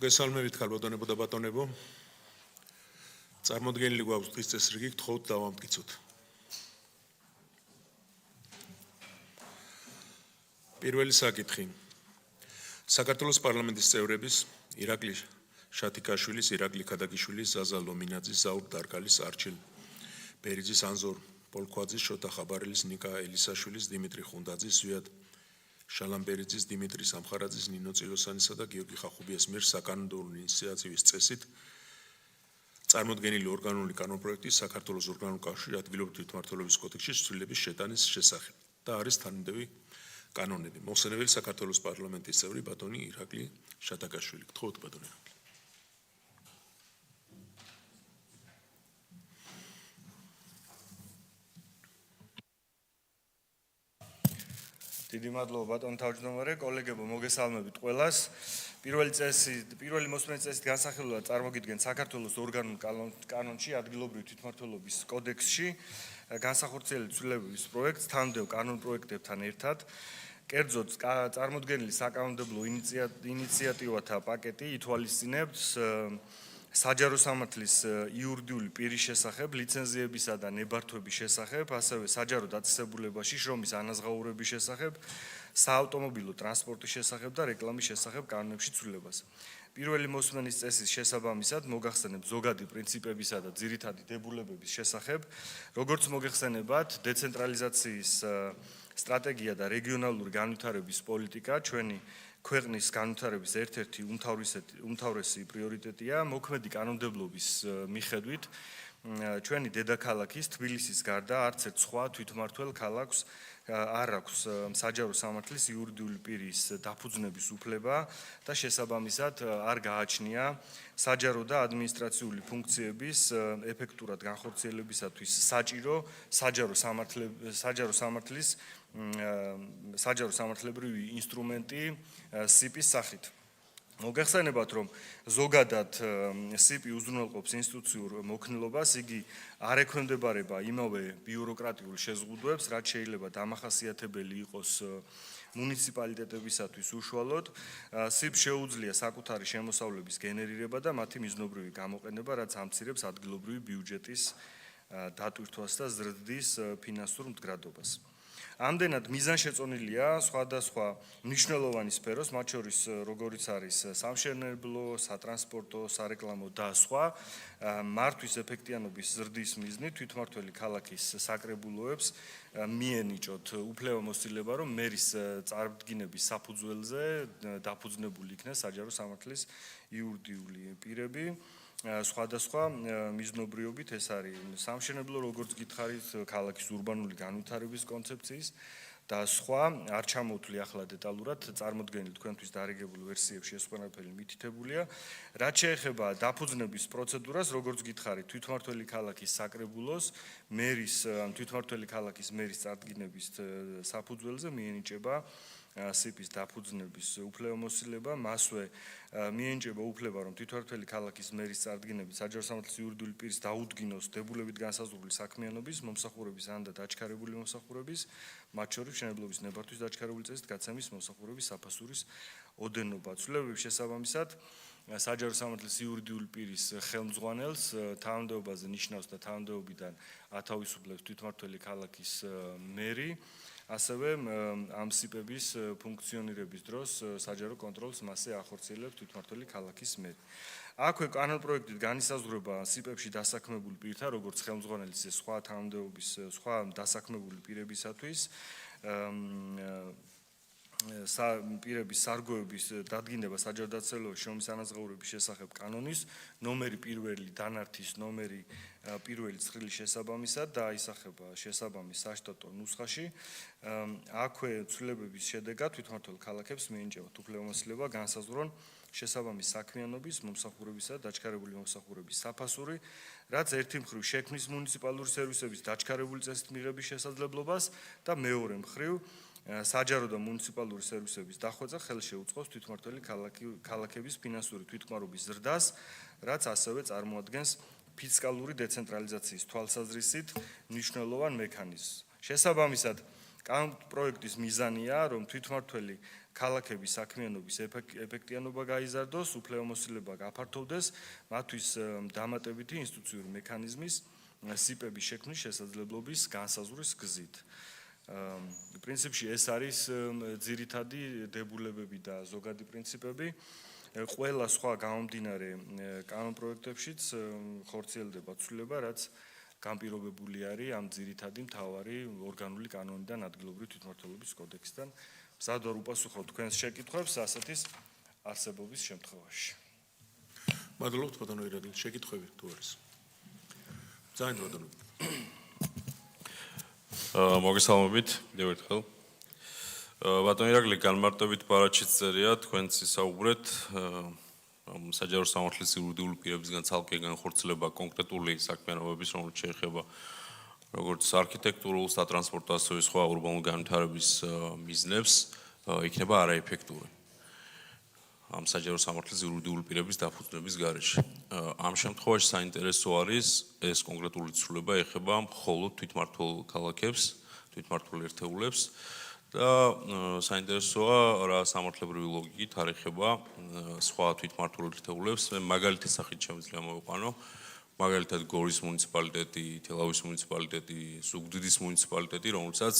მოგესალმებით ქალბატონებო და ბატონებო. წარმოდგენილი გვაქვს დღის წესრიგი, გთხოვთ დავამტკიცოთ. პირველი საკითხი. საქართველოს პარლამენტის წევრების ირაკლი შათიკაშვილის, ირაკლი ქადაგიშვილის, ზაზა ლომინაძის, ზაურ დარგალის, არჩილ ბერიძის, ანზორ პოლქვაძის, შოთა ხაბარელის, ნიკა ელისაშვილის, დიმიტრი ხუნდაძის, ზვიად შალამბერიძის, დიმიტრი სამხარაძის, ნინო წილოსანისა და გიორგი ხახუბიას მიერ საკანონმდებლო ინიციატივის წესით წარმოდგენილი ორგანული კანონპროექტი საქართველოს ორგანულ კავშირ ადგილობრივი თვითმმართველობის კოდექსში ცვლილების შეტანის შესახებ და არის თანმიმდევრი კანონები. მოხსენებელი საქართველოს პარლამენტის წევრი ბატონი ირაკლი შათაკაშვილი. გთხოვთ ბატონი ირაკლი. დიდი მადლობა ბატონ თავმჯდომარე, კოლეგებო, მოგესალმებით ყველას. პირველი მოსმენის წესით განსახილველად წარმოგიდგენ საქართველოს ორგანულ კანონში ადგილობრივი თვითმმართველობის კოდექსში განსახორციელების ცვლილებების პროექტს თანმიმდევ კანონპროექტებთან ერთად. კერძოდ წარმოდგენილი საკანონმდებლო ინიციატივათა პაკეტი ითვალისწინებს საჯარო სამართლის იურიდიული პირის შესახებ, ლიცენზიებისა და ნებართვების შესახებ, ასევე საჯარო დაწესებულებაში შრომის ანაზღაურების შესახებ, საავტომობილო ტრანსპორტის შესახებ და რეკლამის შესახებ კანონებში ცვლილებას. პირველი მოსმენის წესის შესაბამისად მოგახსენებთ ზოგადი პრინციპებისა და ძირითადი დებულებების შესახებ, როგორც მოგეხსენებათ დეცენტრალიზაციის სტრატეგია და რეგიონალური განვითარების პოლიტიკა ჩვენი ქვეყნის განვითარების ერთ-ერთი უმთავრესი პრიორიტეტია. მოქმედი კანონმდებლობის მიხედვით ჩვენი დედაქალაქის თბილისის გარდა არც ერთ სხვა თვითმმართველ ქალაქს არ აქვს საჯარო სამართლის იურიდიული პირის დაფუძნების უფლება და შესაბამისად არ გააჩნია საჯარო და ადმინისტრაციული ფუნქციების ეფექტურად განხორციელებისათვის საჭირო საჯარო სამართლებრივი ინსტრუმენტი SIP-ის სახით. მოგეხსენებათ, რომ ზოგადად SIP უზრუნველყოფს ინსტიტუციურ მოქნილობას, იგი არ ექვემდებარება იმავე ბიუროკრატიულ შეზღუდვებს, რაც შეიძლება დამახასიათებელი იყოს მუნიციპალიტეტებისათვის უშუალოდ. SIP შეუძლია საკუთარი შემოსავლების გენერირება და მათი მიზნობრივი გამოყენება, რაც ამცირებს ადგილობრივი ბიუჯეტის დატვირთვას და ზრდის ფინანსურ მდგრადობას. ამდენად მიზანშეწონილია სხვადასხვა მნიშვნელოვანი სფეროს, მათ შორის როგორიც არის სამშენებლო, სატრანსპორტო, სარეკლამო და სხვა მართვის ეფექტიანობის ზრდის მიზნით თვითმმართველი ქალაქის საკრებულოებს მიენიჭოთ უფლებამოსილება, რომ მერის წარდგინების საფუძველზე დაფუძნებული იქნეს საჯარო სამართლის იურიდიული პირები. სხვადასხვა მიზნობრიობით ეს არის სამშენებლო, როგორც გითხარით, ქალაქის ურბანული განვითარების კონცეფციის და სხვა არ ჩამოვთვლი ახლა დეტალურად წარმოდგენილი თქვენთვის დარიგებულ ვერსიებში ეს ყველაფერი მითითებულია. რაც შეეხება დაფუძნების პროცედურას, როგორც გითხარით, თვითმმართველი ქალაქის საკრებულოს თვითმმართველი ქალაქის მერის წარდგინების საფუძველზე მიენიჭება SIP-ის დაფუძნების უფლებამოსილება, მასვე მიენიჭება უფლება, რომ თვითმმართველი ქალაქის მერის წარდგინებით საჯარო სამართლის იურიდიული პირის დაუდგინოს დებულებით განსაზღვრული საქმიანობის, მომსახურების ან და დაჩქარებული მომსახურების, მათ შორის მშენებლობის ნებართვის დაჩქარებული წესით გაცემის მომსახურების საფასურის ოდენობა. ცვლილებების შესაბამისად საჯარო სამართლის იურიდიული პირის ხელმძღვანელს თანამდებობაზე ნიშნავს და თანამდებობიდან ათავისუფლებს თვითმმართველი ქალაქის მერი. ასევე ამ SIP-ების ფუნქციონირების დროს საჯარო კონტროლს მასზე ახორციელებს თვითმმართველი ქალაქის მერი. აქვე კანონპროექტით განისაზღვრება SIP-ებში დასაქმებული პირთა, როგორც ხელმძღვანელის ისე სხვა თანამდებობის სხვა დასაქმებული პირებისათვის პირების სარგოების დადგენილება საჯარო დაწესებულებაში შრომის ანაზღაურების შესახებ კანონის ნომერი პირველი დანართის ნომერი პირველი ცხრილის შესაბამისად და აისახება შესაბამის საშტატო ნუსხაში. აქვე ცვლილებების შედეგად თვითმმართველ ქალაქებს მიენიჭებათ უფლებამოსილება განსაზღვრონ შესაბამის საქმიანობის, მომსახურებისა და დაჩქარებული მომსახურების საფასური, რაც ერთი მხრივ შექმნის მუნიციპალური სერვისების დაჩქარებული წესით მიღების შესაძლებლობას და მეორე მხრივ საჯარო და მუნიციპალური სერვისების დახვეწა ხელს შეუწყობს თვითმმართველი ქალაქების ფინანსური თვითკმარობის ზრდას, რაც ასევე წარმოადგენს ფისკალური დეცენტრალიზაციის თვალსაზრისით მნიშვნელოვან მექანიზმს. შესაბამისად, კანონპროექტის მიზანია, რომ თვითმმართველი ქალაქების საქმიანობის ეფექტიანობა გაიზარდოს, უფლებამოსილება გაფართოვდეს, მათთვის დამატებითი ინსტიტუციური მექანიზმის სიპების შექმნის შესაძლებლობის განსაზღვრის გზით. პრინციპში ეს არის ძირითადი დებულებები და ზოგადი პრინციპები. ყველა სხვა გამომდინარე კანონპროექტებშიც ხორციელდება ცვლილება, რაც განპირობებული არის ამ ძირითადი მთავარი ორგანული კანონიდან ადგილობრივი თვითმმართველობის კოდექსიდან. მზად ვარ უპასუხო თქვენს შეკითხვებს ასეთის არსებობის შემთხვევაში. მადლობთ ბატონო ირაკლი, შეკითხვები თუ არის? ძალიან ბატონო. მოგესალმებით, კიდევ ერთხელ. ბატონო ირაკლი, განმარტებით ბარათშიც წერია, თქვენც ისაუბრეთ საჯარო სამართლის იურიდიული პირებისგან ცალკე განხორციელება კონკრეტული საქმიანობების, რომელიც შეეხება როგორც არქიტექტურულ, სატრანსპორტო, ასევე სხვა ურბანული განვითარების მიზნებს, იქნება არაეფექტური. ამ საჯარო სამართლის იურიდიული პირების დაფუძნების გარეშე. ამ შემთხვევაში საინტერესო არის ეს კონკრეტული ცვლილება ეხება მხოლოდ თვითმმართველ ქალაქებს, თვითმმართველ ერთეულებს და საინტერესოა რა სამართლებრივი ლოგიკით არ ეხება სხვა თვითმმართველ ერთეულებს. მე მაგალითის სახით შემიძლია მოვიყვანო. მაგალითად გორის მუნიციპალიტეტი, თელავის მუნიციპალიტეტი, ზუგდიდის მუნიციპალიტეტი, რომელსაც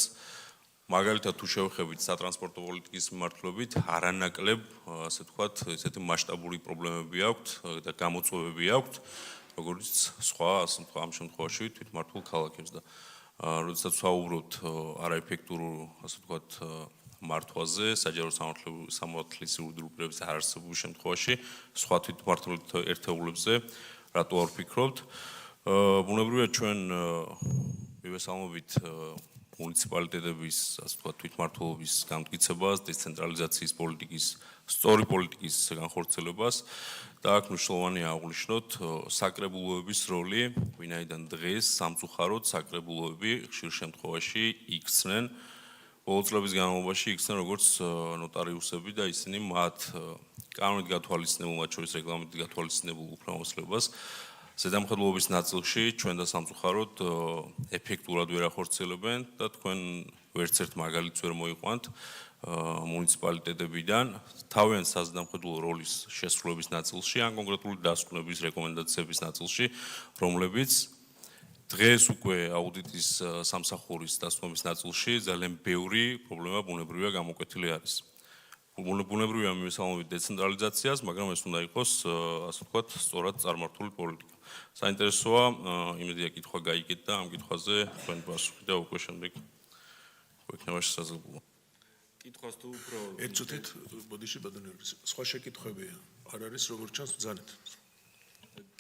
მაგალითად თუ შევხედებით სატრანსპორტო პოლიტიკის მიმართულებით არანაკლებ, ასე ვთქვათ, ესეთი მასშტაბური პრობლემები აქვთ და გამოწვევები აქვთ, როგორც სხვა, ამ შემთხვევაში თვითმმართველ ქალაქებს და როდესაც ვსაუბრობთ არაეფექტურულ, ასე ვთქვათ, მართვაზე, საჯარო სამართლის იურიდიული პირების არარსებობის შემთხვევაში, სხვა თვითმმართველ ერთეულებზე რატო არ ვფიქრობთ? ბუნებრივია ჩვენ მივესალმებით მუნიციპალიტეტების, ასე ვთქვათ, თვითმმართველობის განმტკიცებას, დეცენტრალიზაციის პოლიტიკის, სწორი პოლიტიკის განხორციელებას და აქ მნიშვნელოვანია აღვნიშნოთ საკრებულოების როლი, ვინაიდან დღეს სამწუხაროდ საკრებულოები ხშირ შემთხვევაში იქცნენ, ბოლო წლების განმავლობაში იქცნენ როგორც ნოტარიუსები და ისინი მათ კანონით გათვალისწინებულ, მათ შორის რეგლამენტით გათვალისწინებულ უფლებამოსილებას ზედამხედველობის ნაწილში ჩვენ და სამწუხაროდ ეფექტურად ვერ ახორციელებენ და თქვენ ვერც ერთ მაგალითს ვერ მოიყვანთ მუნიციპალიტეტებიდან თავიანთ საზედამხედველო როლის შესრულების ნაწილში ან კონკრეტული დასკვნების რეკომენდაციების ნაწილში, რომლებიც დღეს უკვე აუდიტის სამსახურის დასკვნების ნაწილში ძალიან ბევრი პრობლემა ბუნებრივია გამოკვეთილი არის. ბუნებრივია მივესალმებით დეცენტრალიზაციას, მაგრამ ეს უნდა იყოს, ასე ვთქვათ, სწორად წარმართული პოლიტიკა. საინტერესოა, იმედია კითხვა გაიგეთ და ამ კითხვაზე თქვენ პასუხი და უკვე შემდეგ იქნება შესაძლებელი. კითხვას თუ უფრო ერთ წუთით, ბოდიში ბატონო ირაკლი, სხვა შეკითხვები არ არის, როგორც ჩანს, ბრძანეთ.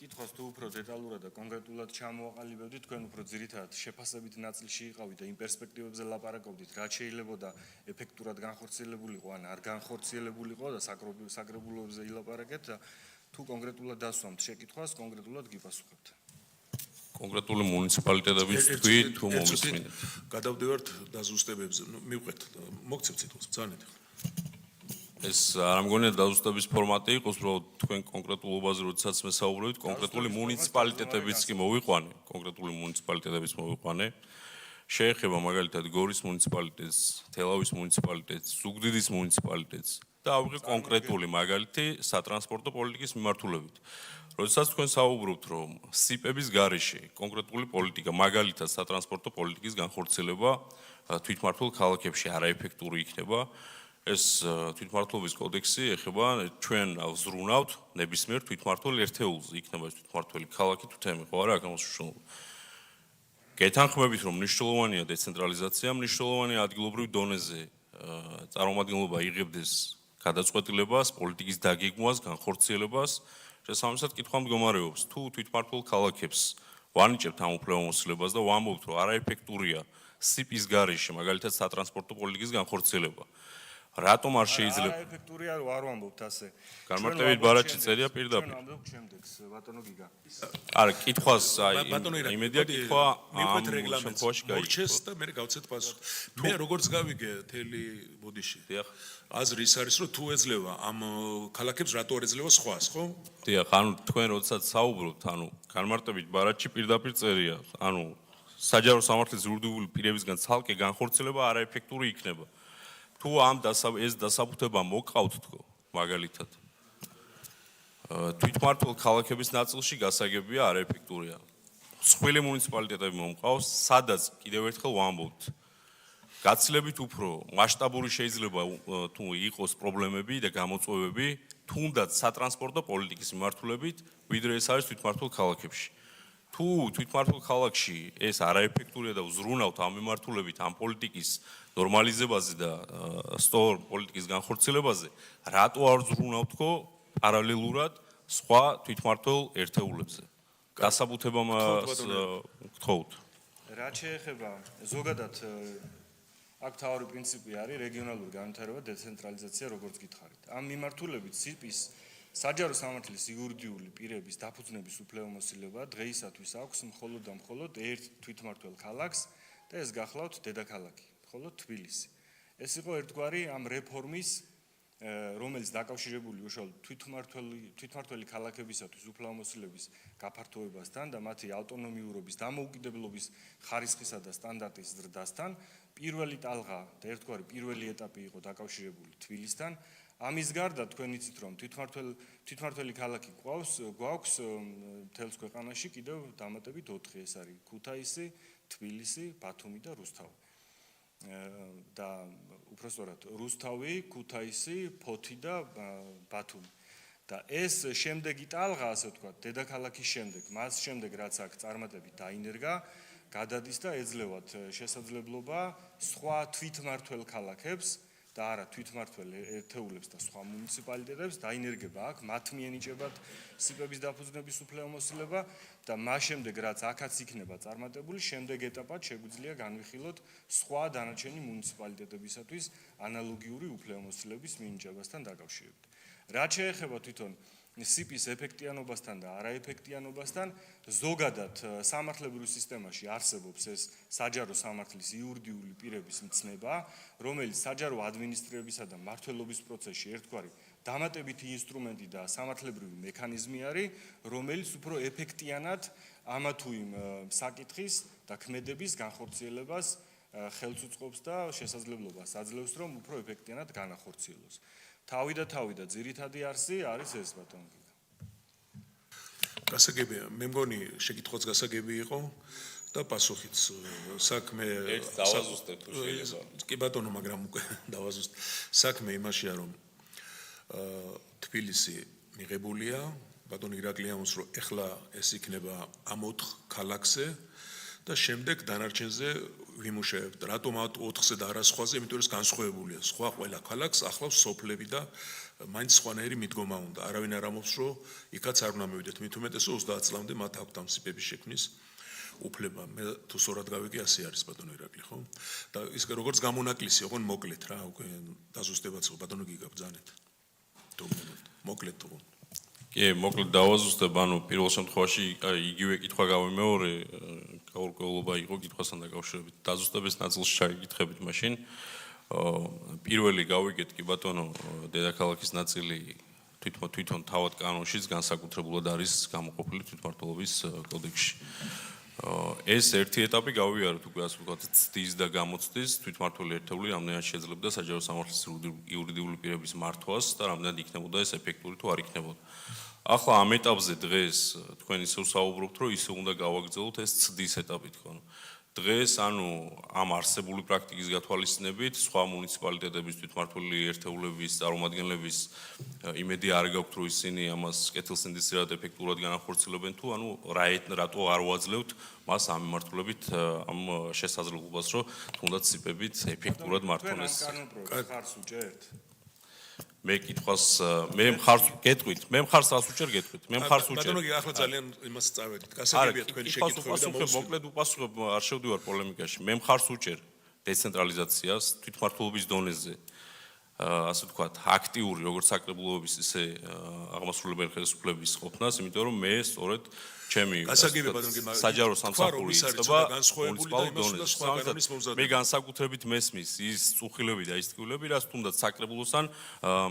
კითხვას თუ უფრო დეტალურად და კონკრეტულად ჩამოაყალიბებდით, თქვენ უფრო ძირითადად შეფასებით ნაწილში იყავით და იმ პერსპექტივებზე ლაპარაკობდით, რაც შეიძლებოდა ეფექტურად განხორციელებულიყო ან არ განხორციელებულიყო და საკრებულოებზე ილაპარაკეთ და თუ კონკრეტულად დასვამთ შეკითხვას, კონკრეტულად გიპასუხებთ. კონკრეტული მუნიციპალიტეტების თქვით თუ მომისმინეთ. გადავდივართ დაზუსტებებზე. მივყვეთ, მოგცემთ სიტყვას, ბრძანეთ. ეს არ ამგონია დაზუსტების ფორმატი იყოს, უბრალოდ თქვენ კონკრეტულობაზე როდესაც მესაუბრებით, კონკრეტული მუნიციპალიტეტებიც კი მოვიყვანე, კონკრეტული მუნიციპალიტეტებიც მოვიყვანე. შეეხება მაგალითად გორის მუნიციპალიტეტს, თელავის მუნიციპალიტეტს, ზუგდიდის მუნიციპალიტეტს და ავიღე კონკრეტული მაგალითი სატრანსპორტო პოლიტიკის მიმართულებით. როდესაც თქვენ საუბრობთ, რომ სიპების გარეშე კონკრეტული პოლიტიკა, მაგალითად სატრანსპორტო პოლიტიკის განხორციელება თვითმმართველ ქალაქებში არაეფექტური იქნება, ეს თვითმმართველობის კოდექსი ეხება ჩვენ ვზრუნავთ ნებისმიერ თვითმმართველ ერთეულზე, იქნება ეს თვითმმართველი ქალაქი თუ თემი, ხო არა, აქ მოსულობა. გეთანხმებით, რომ მნიშვნელოვანია დეცენტრალიზაცია, მნიშვნელოვანია ადგილობრივ დონეზე წარმომადგენლობა იღებდეს გადაწყვეტილებას, პოლიტიკის დაგეგმვას, განხორციელებას. შესაბამისად კითხვა მდგომარეობს, თუ თვითმმართველ ქალაქებს ვანიჭებთ ამ უფლებამოსილებას და ვამბობთ, რომ არაეფექტურია სიპის გარეშე, მაგალითად სატრანსპორტო პოლიტიკის განხორციელება. რატომ არ შეიძლება? არაეფექტურია, არ ვამბობთ ასე. განმარტებით ბარათში წერია პირდაპირ. ჩვენ ვამბობთ შემდეგს, ბატონო გიგა. არა, კითხვას ბატონო ირაკლი, იმედია კითხვა მივყვეთ ამ რეგლამენტს, შემთხვევაში გაიგო. მორჩეს და მე გავცეთ პასუხი. მე როგორც გავიგე თელი ბოდიში. დიახ. აზრი ის არის, რომ თუ ეძლევა ამ ქალაქებს, რატო არ ეძლევა სხვას, ხო? დიახ, ანუ თქვენ როდესაც საუბრობთ, ანუ განმარტებით ბარათში პირდაპირ წერია, ანუ საჯარო სამართლის იურიდიული პირებისგან ცალკე განხორციელება არაეფექტური იქნება. თუ ამ ეს დასაბუთება მოგყავთ თქო, მაგალითად. თვითმმართველ ქალაქების ნაწილში გასაგებია არაეფექტურია. სხვილი მუნიციპალიტეტები მომყავს, სადაც კიდევ ერთხელ ვამბობთ. გაცილებით უფრო მასშტაბური შეიძლება თუ იყოს პრობლემები და გამოწვევები, თუნდაც სატრანსპორტო პოლიტიკის მიმართულებით, ვიდრე ეს არის თვითმმართველ ქალაქებში. თუ თვითმმართველ ქალაქში ეს არაეფექტურია და ვზრუნავთ ამ მიმართულებით, ამ პოლიტიკის ნორმალიზებაზე და სწორ პოლიტიკის განხორციელებაზე, რატო არ ვზრუნავთ თქო პარალელურად სხვა თვითმმართველ ერთეულებზე? დასაბუთება მას გთხოვთ. რაც შეეხება ზოგადად აქ თავი პრინციპი არის რეგიონალური განვითარება, დეცენტრალიზაცია, როგორც გითხარით. ამ მიმართულებით სიპის საჯარო სამართლის იურიდიული პირების დაფუძნების უფლებამოსილება დღეისათვის აქვს მხოლოდ და მხოლოდ ერთ თვითმმართველ ქალაქს და ეს გახლავთ დედაქალაქი, მხოლოდ თბილისი. ეს იყო ერთგვარი ამ რეფორმის რომელიც დაკავშირებული უშუალოდ თვითმმართველი ქალაქებისათვის უფლებამოსილების გაფართოებასთან და მათი ავტონომიურობის დამოუკიდებლობის ხარისხისა და სტანდარტის ზრდასთან პირველი ტალღა და ერთგვარი პირველი ეტაპი იყო დაკავშირებული თბილისთან. ამის გარდა თქვენ იცით რომ თვითმმართველი ქალაქი გვაქვს მთელს ქვეყანაში კიდევ დამატებით 4 ეს არის ქუთაისი, თბილისი, ბათუმი და რუსთავი. და უпростоრად რუსთავი, ქუთაისი, ფოთი და ბათუმი. და ეს შემდეგი ტალღა, ასე ვთქვათ, დედაქალაქის შემდეგ, მას შემდეგ რაც აქ წარმატებით დაინერგა, გადადის და ეძლევათ შესაძლებლობა სხვა თვითმმართველ ქალაქებს და არა თვითმმართველ ერთეულებს და სხვა მუნიციპალიტეტებს დაინერგება აქ მათ მიენიჭებათ სიპების დაფუძნების უფლებამოსილება და მას შემდეგ რაც აქაც იქნება წარმატებული, შემდეგ ეტაპად შეგვიძლია განვიხილოთ სხვა დანარჩენი მუნიციპალიტეტებისათვის ანალოგიური უფლებამოსილების მინიჭებასთან დაკავშირებით. რაც შეეხება თვითონ სიპის ეფექტიანობასთან და არაეფექტიანობასთან, ზოგადად სამართლებრივ სისტემაში არსებობს ეს საჯარო სამართლის იურიდიული პირების მცნება, რომელიც საჯარო ადმინისტრირებისა და მმართველობის პროცესში ერთგვარი დამატებითი ინსტრუმენტი და სამართლებრივი მექანიზმი არის, რომელიც უფრო ეფექტიანად ამა თუ იმ საკითხის და ქმედების განხორციელებას ხელს უწყობს და შესაძლებლობას აძლევს, რომ უფრო ეფექტიანად განახორციელოს. თავი და ძირითადი არსი არის ეს ბატონო. გასაგებია, მე მგონი შეკითხვაც გასაგები იყო და პასუხიც საქმე დავაზუსტებ თუ შეიძლება. კი ბატონო, მაგრამ უკვე დავაზუსტე. საქმე იმაშია, რომ თბილისი მიღებულია, ბატონო ირაკლი ამბობს, რომ ეხლა ეს იქნება ამ 4 ქალაქზე და შემდეგ დანარჩენზე ვიმუშავებთ. რატომ 4-ზე და არა სხვაზე? იმიტომ რომ ეს განსხვავებულია. სხვა ყველა ქალაქს ახლავს სოფლები და მაინც სხვანაირი მიდგომა უნდა. არავინ არ ამბობს, რომ იქაც არ უნდა მივიდეთ. მით უმეტესო 30 წლამდე მათ აქვთ ამ სიპების შექმნის უფლება. მე თუ სწორად გავიგე, ასე არის ბატონო ირაკლი, ხო? და ის როგორც გამონაკლისი, ოღონ მოკლედ რა, უკვე დაზუსტებაც ხო ბატონო გიგაბძანეთ. მოკლედ თუ კი, მოკლედ დავაზუსტებ, ანუ პირველ შემთხვევაში იგივე კითხვა გავიმეორე, გაურკვევლობა იყო კითხვასთან დაკავშირებით. დაზუსტების ნაწილში ჩაგიკითხებით მაშინ. პირველი გავიგეთ კი ბატონო, დედაქალაქის ნაწილი თვითონ თავად კანონშიც განსაკუთრებულად არის გამოყოფილი თვითმმართველობის კოდექსში. ეს ერთი ეტაპი გავიარეთ უკვე ასე ვთქვათ, ცდის და გამოცდის თვითმმართველი ერთეული რამდენად შეძლებდა საჯარო სამართლის იურიდიული პირების მართვას და რამდენად იქნებოდა ეს ეფექტური თუ არ იქნებოდა. ახლა ამ ეტაპზე დღეს თქვენ ისევ საუბრობთ, რომ ისე უნდა გავაგრძელოთ ეს ცდის ეტაპი თქო. დღეს ანუ ამ არსებული პრაქტიკის გათვალისწინებით სხვა მუნიციპალიტეტების თვითმმართველი ერთეულების წარმომადგენლების იმედი არ გაქვთ, რომ ისინი ამას კეთილსინდისიერად ეფექტურად განახორციელებენ თუ ანუ რატო არ ვაძლევთ მას ამ მიმართულებით ამ შესაძლებლობას, რომ თუნდაც სიპებით ეფექტურად მართონ ეს ხარს უჭერთ? მე კითხვას მე მხარს გეტყვით, მე მხარს რას უჭერ გეტყვით, მე მხარს უჭერ. ბატონო, ახლა ძალიან იმას წავედით. გასაგებია თქვენი შეკითხვები და მოსულები. მოკლედ უპასუხებ, არ შევდივარ პოლემიკაში. მე მხარს უჭერ დეცენტრალიზაციას თვითმმართველობის დონეზე. ასე ვთქვათ, აქტიური როგორც საკრებულოების, ისე აღმასრულებელი ხელისუფლების ყოფნას, იმიტომ რომ მე სწორედ ჩემი საჯარო სამსახური იწყება მუნიციპალურ დონეზე. მე განსაკუთრებით მესმის ის წუხილები და ის ტკივილები, რაც თუნდაც საკრებულოსთან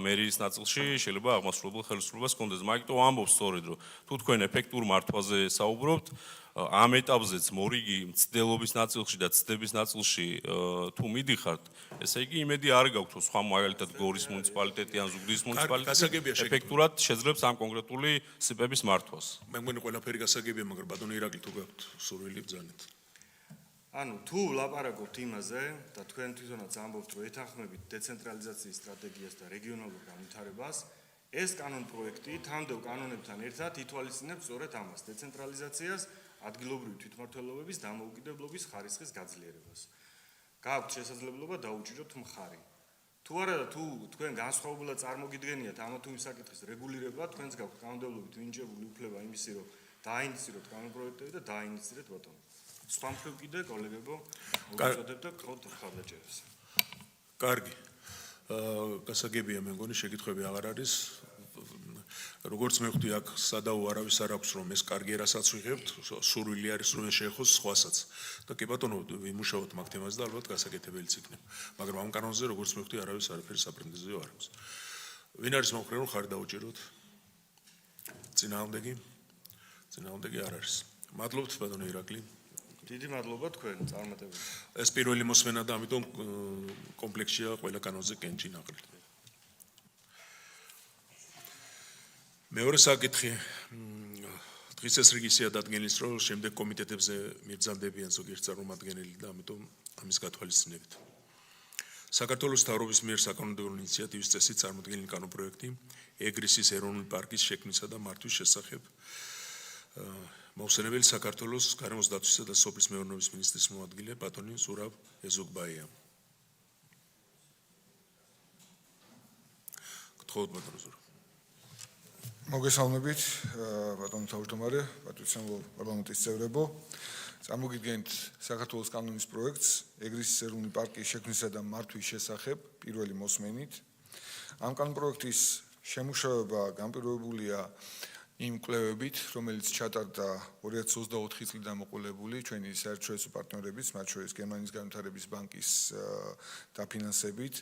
მერიის ნაწილში შეიძლება აღმასრულებელ ხელისუფლებას კონდეს. მაგიტომ ამბობს სწორედ, რომ თუ თქვენ ეფექტურ მართვაზე საუბრობთ, ამ ეტაპზეც მორიგი მცდელობის ნაწილში და ცდების ნაწილში თუ მიდიხართ, ესე იგი იმედი არ გაქვთ, რომ სხვა მაგალითად გორის მუნიციპალიტეტი ან ზუგდიდის გასაგებია მუნიციპალიტეტი შეკითხვა. ეფექტურად შეძლებს ამ კონკრეტული სიპების მართვას. მე მგონი ყველაფერი გასაგებია, მაგრამ ბატონო ირაკლი თუ გაქვთ სურვილი ბრძანეთ. ანუ თუ ლაპარაკობთ იმაზე და თქვენ თვითონაც ამბობთ, რომ ეთანხმებით დეცენტრალიზაციის სტრატეგიას და რეგიონალურ განვითარებას, ეს კანონ პროექტი თანმდევ კანონებთან ერთად ითვალისწინებს სწორედ ამას, დეცენტრალიზაციას, ადგილობრივი თვითმმართველობების დამოუკიდებლობის ხარისხის გაძლიერებას. გაქვთ შესაძლებლობა დაუჭიროთ მხარი. თუ არა და თუ თქვენ განსხვავებულად წარმოგიდგენიათ ამა თუ იმ საკითხის რეგულირება, თქვენს გაქვთ კანონმდებლობით მინიჭებული უფლება იმისი, რომ დაინიციიროთ კანონპროექტები და დაინიციიროთ ბატონო. სხვა მხრივ კიდე კოლეგებო მოგწოდებთ და გყავთ ხარდაჭერას. კარგი. გასაგებია მე მგონი შეკითხვები აღარ არის. როგორც მივხვდი აქ სადაო არავის არ აქვს რომ ეს კარგი რასაც ვიღებთ, სურვილი არის რომ ეს შეეხოს სხვასაც. და კი ბატონო ვიმუშაოთ მაგ თემაზე და ალბათ გასაკეთებელიც იქნება. მაგრამ ამ კანონზე როგორც მივხვდი არავის არაფერი საპრეტენზიო არ აქვს. ვინ არის მომხრე რომ ხარ დაუჭიროთ? წინააღმდეგი არ არის. მადლობთ ბატონო ირაკლი. დიდი მადლობა თქვენ წარმატებით. ეს პირველი მოსმენა და ამიტომ კომპლექსია ყველა კანონზე კენჭი ნაკლით. მეორე საკითხი დღის ეს რიგისია დადგენილის რომ შემდეგ კომიტეტებზე მიბრძანდებიან ზოგიერთ წარმომადგენელი და ამიტომ ამის გათვალისწინებით. საქართველოს მთავრობის მიერ საკანონმდებლო ინიციატივის წესით წარმოდგენილი კანონპროექტი ეგრისის ეროვნული პარკის შექმნისა და მართვის შესახებ მოხსენებელი საქართველოს გარემოს დაცვისა და სოფლის მეურნეობის მინისტრის მოადგილე ბატონი ზურაბ ეზოგბაია. გთხოვთ ბატონო ზურაბ. მოგესალმებით ბატონო თავმჯდომარე, პატრიციანო პარლამენტის წევრებო. წარმოგიდგენთ საქართველოს კანონის პროექტს ეგრისის ეროვნული პარკის შექმნისა და მართვის შესახებ პირველი მოსმენით. ამ კანონპროექტის შემუშავება განპირობებულია იმ კვლევებით, რომელიც ჩატარდა 2024 წლიდან მოყოლებული ჩვენი საერთაშორისო პარტნიორების, მათ შორის გერმანიის განვითარების ბანკის დაფინანსებით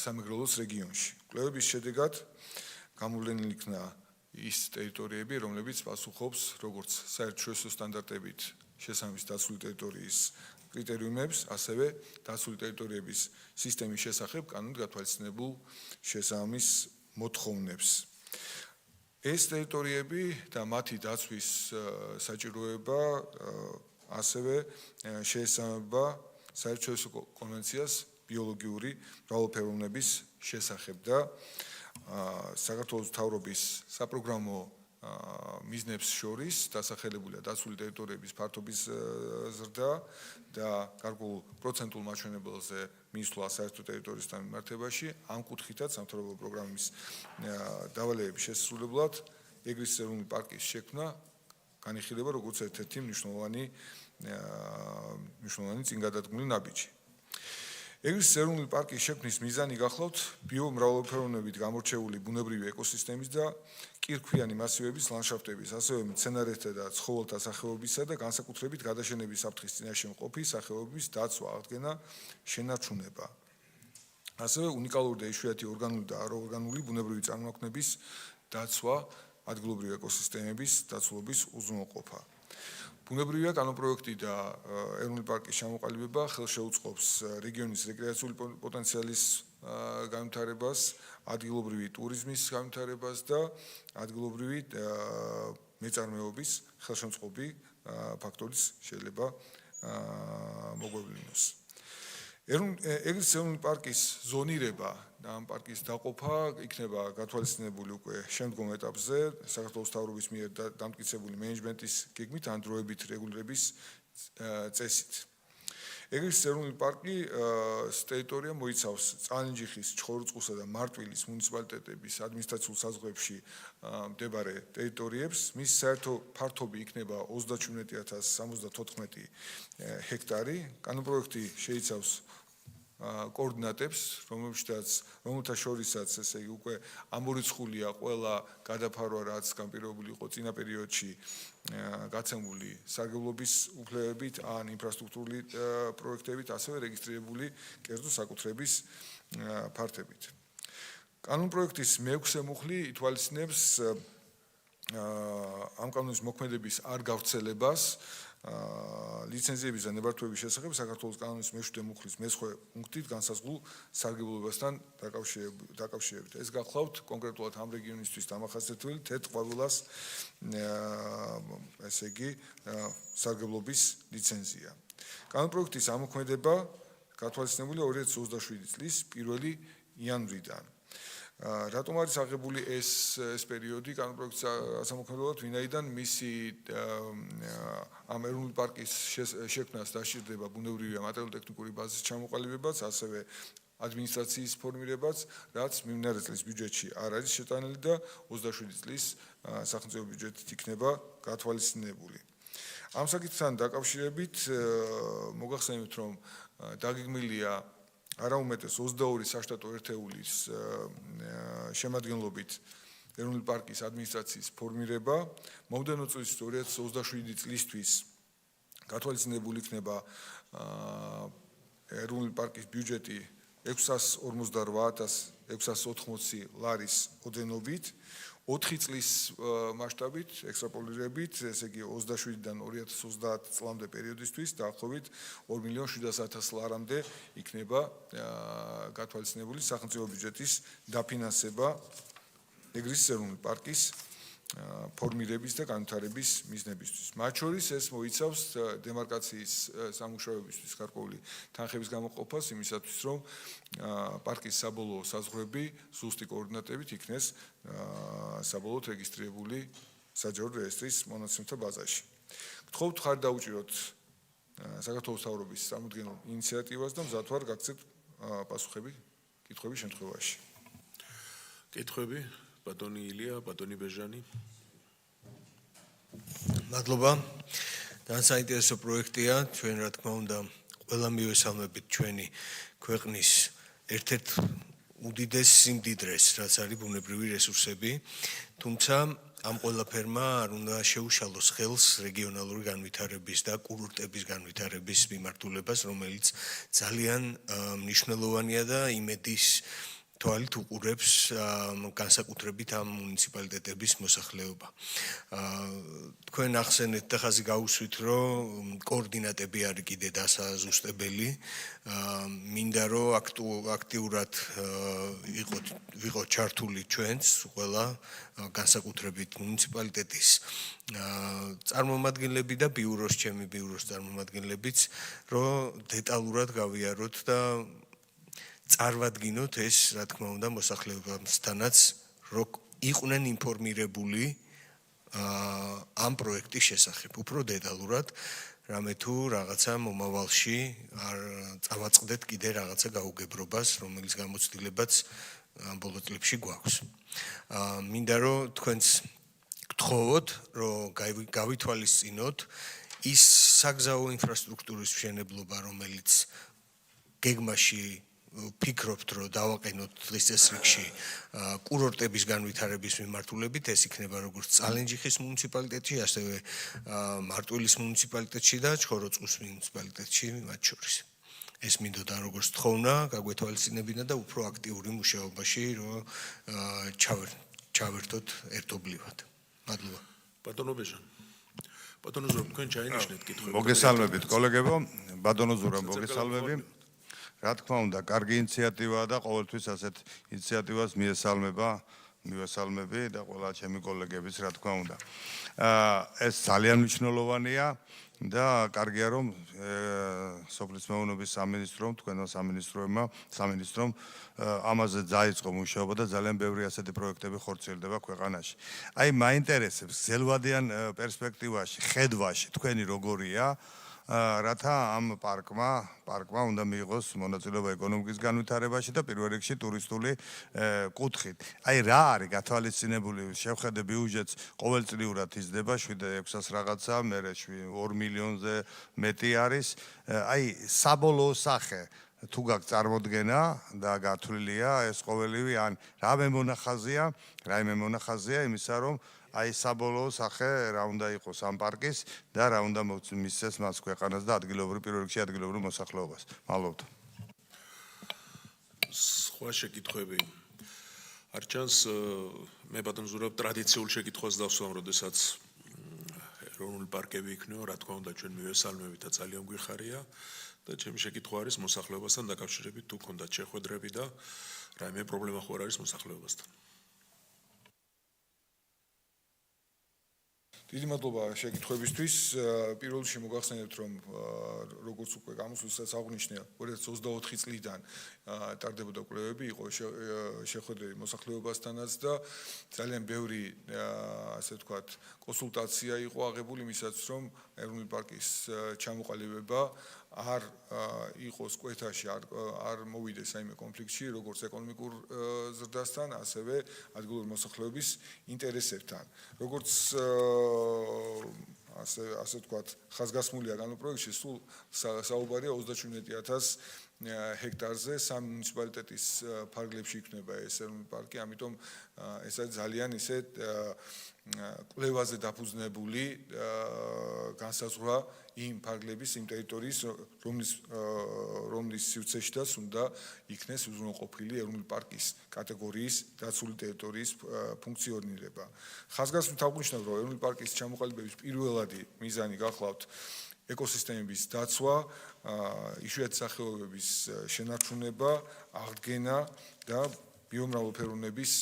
სამეგრელოს რეგიონში. კვლევების შედეგად გამოვლენილი იქნა ის ტერიტორიები, რომლებიც პასუხობს როგორც საერთაშორისო სტანდარტებით შესაბამის დაცული ტერიტორიის კრიტერიუმებს, ასევე დაცული ტერიტორიების სისტემის შესახებ კანონით გათვალისწინებულ შესაბამის მოთხოვნებს. ეს ტერიტორიები და მათი დაცვის საჭიროება ასევე შეესაბამება საერთაშორისო კონვენციას ბიოლოგიური მრავალფეროვნების შესახებ და საქართველოს მთავრობის საპროგრამო მიზნებს შორის დასახელებულია დაცული ტერიტორიების ფართობის ზრდა და გარკვეულ პროცენტულ მაჩვენებელზე მისვლა საერთო ტერიტორიისთან მიმართებაში. ამ კუთხითაც სამთავრობო პროგრამის დავალებების შესრულებლად ეგრისის ეროვნული პარკის შექმნა განიხილება როგორც ერთ-ერთი მნიშვნელოვანი წინგადადგმული ნაბიჯი. ეგრისის ეროვნული პარკის შექმნის მიზანი გახლავთ ბიომრავალფეროვნებით გამორჩეული ბუნებრივი ეკოსისტემის და კირქვიანი მასივების ლანდშაფტების, ასევე მცენარეთა და ცხოველთა სახეობისა და განსაკუთრებით გადაშენების საფრთხის წინაშე მყოფი სახეობების დაცვა, აღდგენა, შენარჩუნება. ასევე უნიკალური და იშვიათი ორგანული და არაორგანული ბუნებრივი წარმოქმნების დაცვა, ადგილობრივი ეკოსისტემების დაცულობის უზრუნველყოფა. ბუნებრივია კანონპროექტი და ეროვნული პარკის ჩამოყალიბება ხელშეუწყობს რეგიონის რეკრეაციული პოტენციალის განვითარებას, ადგილობრივი ტურიზმის განვითარებას და ადგილობრივი მეწარმეობის ხელშემწყობი ფაქტორის შეიძლება მოგვევლინოს. ეგრისის ეროვნული პარკის ზონირება და ამ პარკის დაყოფა იქნება გათვალისწინებული უკვე შემდგომ ეტაპზე საქართველოს მთავრობის მიერ დამტკიცებული მენეჯმენტის გეგმით ან დროებით რეგულირების წესით. ეგრისის ეროვნული პარკი ტერიტორია მოიცავს წალენჯიხის, ჩხოროწყუსა და მარტვილის მუნიციპალიტეტების ადმინისტრაციულ საზღვრებში მდებარე ტერიტორიებს. მის საერთო ფართობი იქნება 37074 ჰექტარი. კანონპროექტი შეიცავს კოორდინატებს, რომელთა შორისაც ესე იგი უკვე ამორიცხულია ყველა გადაფარვა, რაც განპირობებული იყო წინა პერიოდში გაცემული სარგებლობის უფლებებით ან ინფრასტრუქტურული პროექტებით, ასევე რეგისტრირებული კერძო საკუთრების ფართებით. კანონპროექტის მეექვსე მუხლი ითვალისწინებს ამ კანონის მოქმედების არ გავრცელებას ლიცენზიების და ნებართვების შესახებ საქართველოს კანონის მე-7 მუხლის მე-9 პუნქტით განსაზღვრულ სარგებლობასთან დაკავშირებით. ეს გახლავთ კონკრეტულად ამ რეგიონისთვის დამახასიათებელი თეთრ ყვავილას ესე იგი სარგებლობის ლიცენზია. კანონპროექტის ამოქმედება გათვალისწინებულია 2027 წლის 1 იანვრიდან. რატომ არის აღებული ეს პერიოდი კანონპროექტის სამოქმედებლად, ვინაიდან მისი ამ ეროვნული პარკის შექმნას დასჭირდება ბუნებრივი და მატერიალურ-ტექნიკური ბაზის ჩამოყალიბებაც, ასევე ადმინისტრაციის ფორმირებაც, რაც მიმდინარე წლის ბიუჯეტში არ არის შეტანილი და 27 წლის სახელმწიფო ბიუჯეტით იქნება გათვალისწინებული. ამ საკითხთან დაკავშირებით მოგახსენებთ, რომ დაგეგმილია არაუმეტეს 22 საშტატო ერთეულის შემადგენლობით ეროვნული პარკის ადმინისტრაციის ფორმირება. მომდევნო წლის 2027 წლისთვის გათვალისწინებული იქნება ეროვნული პარკის ბიუჯეტი 658,680 ლარის ოდენობით. 4 წლის მასშტაბით, ექსტრაპოლირებით, ესე იგი 27-დან 2030 წლამდე პერიოდისთვის დაახლოებით 2,700,000 ლარამდე იქნება გათვალისწინებული სახელმწიფო ბიუჯეტის დაფინანსება ეგრისის ეროვნული პარკის ფორმირების და განვითარების მიზნებისთვის. მათ შორის ეს მოიცავს დემარკაციის სამუშაოებისთვის გარკვეული თანხების გამოყოფას იმისათვის, რომ პარკის საბოლოო საზღვრები ზუსტი კოორდინატებით იქნეს საბოლოოდ რეგისტრირებული საჯარო რეესტრის მონაცემთა ბაზაში. გთხოვთ ხარ დაუჭიროთ საქართველოს მთავრობის წარმოდგენილ ინიციატივას და მზად ვარ გაგცეთ პასუხები კითხვების შემთხვევაში. კითხვები? ბატონი ილია, ბატონი ბეჟანი. მადლობა. ძალიან საინტერესო პროექტია, ჩვენ რა თქმა უნდა, ყველა მივესალმებით ჩვენი ქვეყნის ერთ-ერთ უდიდეს სიმდიდრეს, რაც არის ბუნებრივი რესურსები, თუმცა ამ ყველაფერმა არ უნდა შეუშალოს ხელს რეგიონალური განვითარების და კურორტების განვითარების მიმართულებას, რომელიც ძალიან მნიშვნელოვანია და იმედის თვალით უყურებს განსაკუთრებით ამ მუნიციპალიტეტების მოსახლეობა. თქვენ ახსენეთ და ხაზი გაუსვით, რომ კოორდინატები არის კიდე დასაზუსტებელი. მინდა რომ აქტიურად ვიყოთ ჩართული ჩვენც ყველა განსაკუთრებით მუნიციპალიტეტის წარმომადგენლები და ბიუროს, ჩემი ბიუროს წარმომადგენლებიც, რომ დეტალურად გავიაროთ და წარვადგინოთ ეს, რა თქმა უნდა, მოსახლეობასთანაც, რომ იყვნენ ინფორმირებული ამ პროექტის შესახებ, უფრო დეტალურად, რამე თუ რაღაცა მომავალში არ წავაწყდეთ კიდე რაღაცა გაუგებრობას, რომელიც გამოცდილებაც ამ ბოლო წლებში გვაქვს. მინდა რომ თქვენც გთხოვოთ, რომ გავითვალისწინოთ ის საგზაო ინფრასტრუქტურის მშენებლობა, რომელიც გეგმაში ფიქრობთ, რომ დავაყენოთ დღის წესრიგში კურორტების განვითარების მიმართულებით, ეს იქნება როგორც წალენჯიხის მუნიციპალიტეტში, ასევე მარტვილის მუნიციპალიტეტში და ჩხოროწყუს მუნიციპალიტეტში მათ შორის. ეს მინდოდა როგორც თხოვნა, გაგვეთვალისწინებინა და უფრო აქტიური მუშაობაში, რომ ჩავერთოთ ერთობლივად. მადლობა. ბატონო ბეჟანი. ბატონო ზურაბ, თქვენ ჩაინიშნეთ კითხვები. მოგესალმებით კოლეგებო, ბატონო ზურაბ, მოგესალმები. რა თქმა უნდა, კარგი ინიციატივაა და ყოველთვის ასეთ ინიციატივას მივესალმები და ყველა ჩემი კოლეგებიც, რა თქმა უნდა. ეს ძალიან მნიშვნელოვანია და კარგია რომ სოფლის მეურნეობის სამინისტრომ, თქვენო სამინისტრომ ამაზე დაიწყო მუშაობა და ძალიან ბევრი ასეთი პროექტები ხორციელდება ქვეყანაში. აი, მაინტერესებს გრძელვადიან პერსპექტივაში, ხედვაში თქვენი როგორია? რათა ამ პარკმა უნდა მიიღოს მონაწილეობა ეკონომიკის განვითარებაში და პირველ რიგში ტურისტული კუთხით. აი რა არის გათვალისწინებული შევხედე ბიუჯეტს ყოველწლიურად იზრდება 7-600 რაღაცა, მერე 2 მილიონზე მეტი არის. აი საბოლოო სახე თუ გაქვს წარმოდგენა და გათვლილია ეს ყოველივე ან რაიმე მონახაზია იმისა რომ აი საბოლოო სახე რა უნდა იყოს ამ პარკის და რა უნდა მისცეს მას ქვეყანას და ადგილობრივ პირველ რიგში ადგილობრივ მოსახლეობას. მადლობთ. სხვა შეკითხვები არ ჩანს მე ბატონ ზურაბ ტრადიციულ შეკითხვას დავსვამ, როდესაც ეროვნული პარკები იქნება, რა თქმა უნდა ჩვენ მივესალმებით და ძალიან გვიხარია და ჩემი შეკითხვა არის მოსახლეობასთან დაკავშირებით თუ ქონდათ შეხვედრები და რაიმე პრობლემა ხო არ არის მოსახლეობასთან. დიდი მადლობა შეკითხვებისთვის. პირველ რიგში მოგახსენებთ, რომ როგორც უკვე გამოსვლისას აღვნიშნე 2024 წლიდან ტარდებოდა კვლევები, იყო შეხვედრები მოსახლეობასთანაც და ძალიან ბევრი ასე ვთქვათ კონსულტაცია იყო აღებული იმისაც, რომ ეროვნული პარკის ჩამოყალიბება არ იყოს კვეთაში, არ მოვიდეს საიმე კონფლიქტში, როგორც ეკონომიკურ ზრდასთან, ასევე ადგილობრივი მოსახლეობის ინტერესებთან. როგორც ასე ვთქვათ, ხაზგასმულია განპროექტში, სულ საუბარია 37,000 ჰექტარზე, სამ მუნიციპალიტეტის ფარგლებში იქნება ეს ეროვნული პარკი, ამიტომ ეს არის ძალიან ისე კვლევაზე დაფუძნებული განსაზღვრა იმ ფარგლების, იმ ტერიტორიის, რომლის სივრცეშიც უნდა იქნეს უზრუნველყოფილი ეროვნული პარკის კატეგორიის დაცული ტერიტორიის ფუნქციონირება. ხაზგასმით აღვნიშნავ, რომ ეროვნული პარკის ჩამოყალიბების პირველადი მიზანი გახლავთ ეკოსისტემების დაცვა, იშვიათი სახეობების შენარჩუნება, აღდგენა და ბიომრავალფეროვნების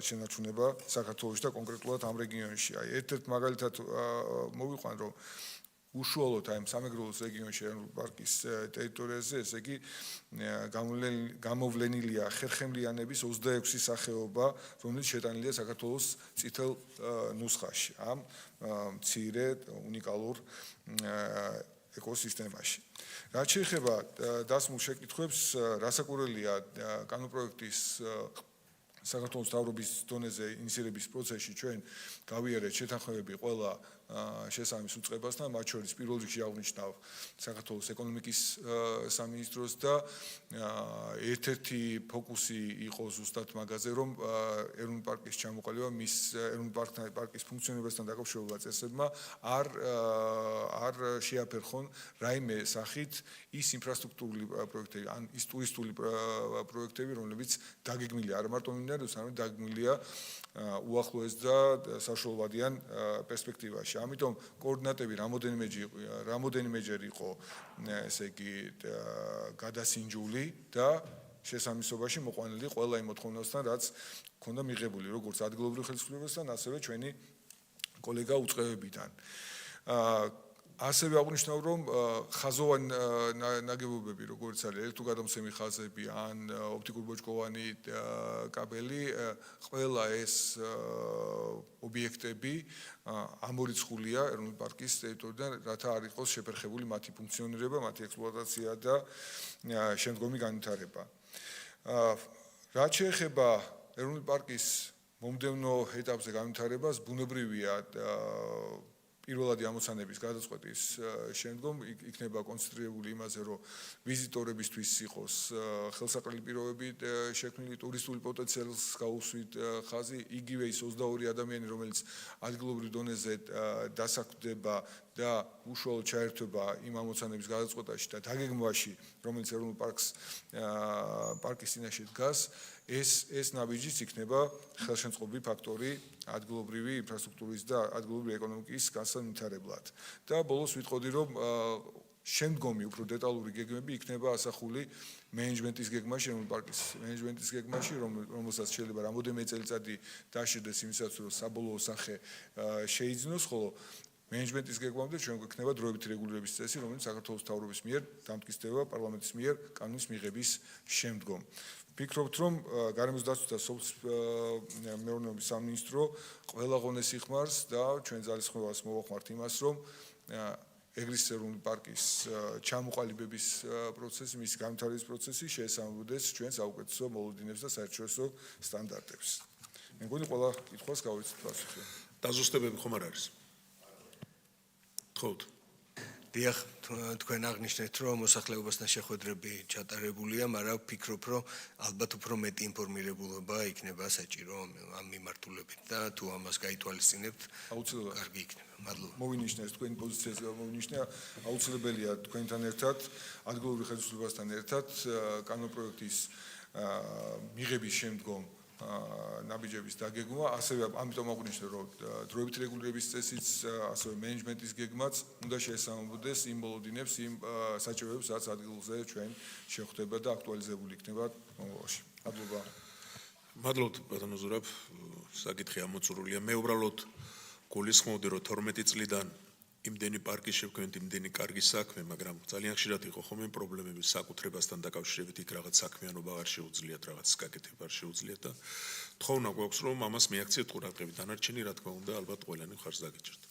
შენარჩუნება საქართველოში და კონკრეტულად ამ რეგიონში. ერთ-ერთ მაგალითად მოვიყვან, რომ უშუალოდ აი სამეგრელოს რეგიონში ეროვნული პარკის ტერიტორიაზე, ესე იგი გამოვლენილია ხერხემლიანების 26 სახეობა, რომელიც შეტანილია საქართველოს წითელ ნუსხაში, ამ მცირე უნიკალურ ეკოსისტემაში. რაც შეეხება დასმულ შეკითხვებს, რასაკურველია კანონპროექტის საქართველოს მთავრობის დონეზე ინიციირების პროცესში ჩვენ გავიარეთ შეთანხმებები ყველა შესაბამის უწყებასთან, მათ შორის პირველ რიგში აღვნიშნავ საქართველოს ეკონომიკის სამინისტროს და ერთ-ერთი ფოკუსი იყო ზუსტად მაგაზე, რომ ეროვნული პარკის ჩამოყალიბება მის ეროვნული პარკის ფუნქციონირებასთან დაკავშირებულ წესებმა არ შეაფერხონ რაიმე სახით ის ინფრასტრუქტურული პროექტები, ან ის ტურისტული პროექტები, რომლებიც დაგეგმილია არ მარტო მიმდინარეობს, არამედ დაგეგმილია უახლოეს და საშუალებადიან პერსპექტივაში. ამიტომ კოორდინატები რამოდენიმეჯერ იყო, ესე იგი, გადასინჯული და შესაბამისობაში მოყვანილი ყველა იმ მოთხოვნასთან, რაც ქონდა მიღებული, როგორც ადგილობრივ ხელისუფლებასთან, ასევე ჩვენი კოლეგა უწყებებიდან. ასევე აღვნიშნავ, რომ ხაზოვანი ნაგებობები, როგორც არის ელექტროგადამცემი ხაზები ან ოპტიკურ-ბოჭკოვანი კაბელი, ყველა ეს ობიექტები ამორიცხულია ეროვნული პარკის ტერიტორიიდან, რათა არ იყოს შეფერხებული მათი ფუნქციონირება, მათი ექსპლუატაცია და შემდგომი განვითარება. რაც შეეხება ეროვნული პარკის მომდევნო ეტაპზე განვითარებას, ბუნებრივია პირველადი ამოცანების გადაწყვეტის შემდგომ იქნება კონცენტრირებული იმაზე, რომ ვიზიტორებისთვის იყოს ხელსაყრელი პირობები შექმნილი, ტურისტული პოტენციალს გაუსვით ხაზი, იგივე ის 22 ადამიანი, რომელიც ადგილობრივ დონეზე დასაქმდება და უშუალოდ ჩაერთვება იმ ამოცანების გადაწყვეტაში და დაგეგმვაში, რომელიც ეროვნულ პარკის წინაშე დგას, ეს ნაბიჯიც იქნება ხელშემწყობი ფაქტორი ადგილობრივი ინფრასტრუქტურის და ადგილობრივი ეკონომიკის განსაკუთრებულად. და ბოლოს ვიტყოდი, რომ შემდგომი უფრო დეტალური გეგმები იქნება ასახული მენეჯმენტის გეგმაში, ეროვნული პარკის მენეჯმენტის გეგმაში, რომელსაც შეიძლება რამოდენიმე წელიწადი დაშვიდეს იმისათვის, რომ საბოლოო სახე შეიძინოს, ხოლო მენეჯმენტის გეგმამდე ჩვენ გვექნება დროებითი რეგულირების წესი, რომელიც საქართველოს მთავრობის მიერ დამტკიცდება პარლამენტის მიერ კანონის მიღების შემდგომ. ვფიქრობთ, რომ გარემოს დაცვის და სოფლის მეურნეობის სამინისტრო ყველა ღონეს იხმარს და ჩვენ ძალისხმევას მოვახმართ იმას, რომ ეგრისის ეროვნული პარკის ჩამოყალიბების პროცესი, მისი განვითარების პროცესი შეესაბამებოდეს ჩვენ საუკეთესო მოლოდინებს და საერთაშორისო სტანდარტებს. მე მგონი ყველა კითხვას გავიცით პასუხი. დაზუსტებები ხომ არ არის? თხოვთ. დიახ, თქვენ აღნიშნეთ, რომ მოსახლეობასთან შეხვედრები ჩატარებულია, მაგრამ ვფიქრობ, რომ ალბათ უფრო მეტი ინფორმირებულობა იქნება საჭირო ამ მიმართულებით და თუ ამას გაითვალისწინებთ, აუცილებლად კარგი იქნება. მადლობა. მოვინიშნე თქვენი პოზიციაზე, მოვინიშნე აუცილებელია თქვენთან ერთად, ადგილობრივ ხელისუფლებასთან ერთად კანონპროექტის მიღების შემდგომ ნაბიჯების დაგეგმვა, ასევე ამიტომ აღვნიშნე, რომ დროებით რეგულირების წესიც, ასევე მენეჯმენტის გეგმაც უნდა შეესაბამებოდეს იმ მოლოდინებს, იმ საჭიროებებს, რაც ადგილზე ჩვენ შეხვდება და აქტუალიზებული იქნება მომავალში. მადლობა. მადლობთ ბატონო ზურაბ, საკითხი ამოწურულია. მე უბრალოდ გულისხმობდი, რომ 12 წლიდან იმდენი პარკის შევქმნით, იმდენი კარგი საქმე, მაგრამ ძალიან ხშირად იყო ხოლმე პრობლემები საკუთრებასთან დაკავშირებით, იქ რაღაც საქმიანობა არ შეუძლიათ, რაღაც გაკეთება არ შეუძლიათ და თხოვნა გვაქვს, რომ ამას მიაქციეთ ყურადღებით. დანარჩენი, რა თქმა უნდა, ალბათ ყველანი ხარს დაგეჭირთ.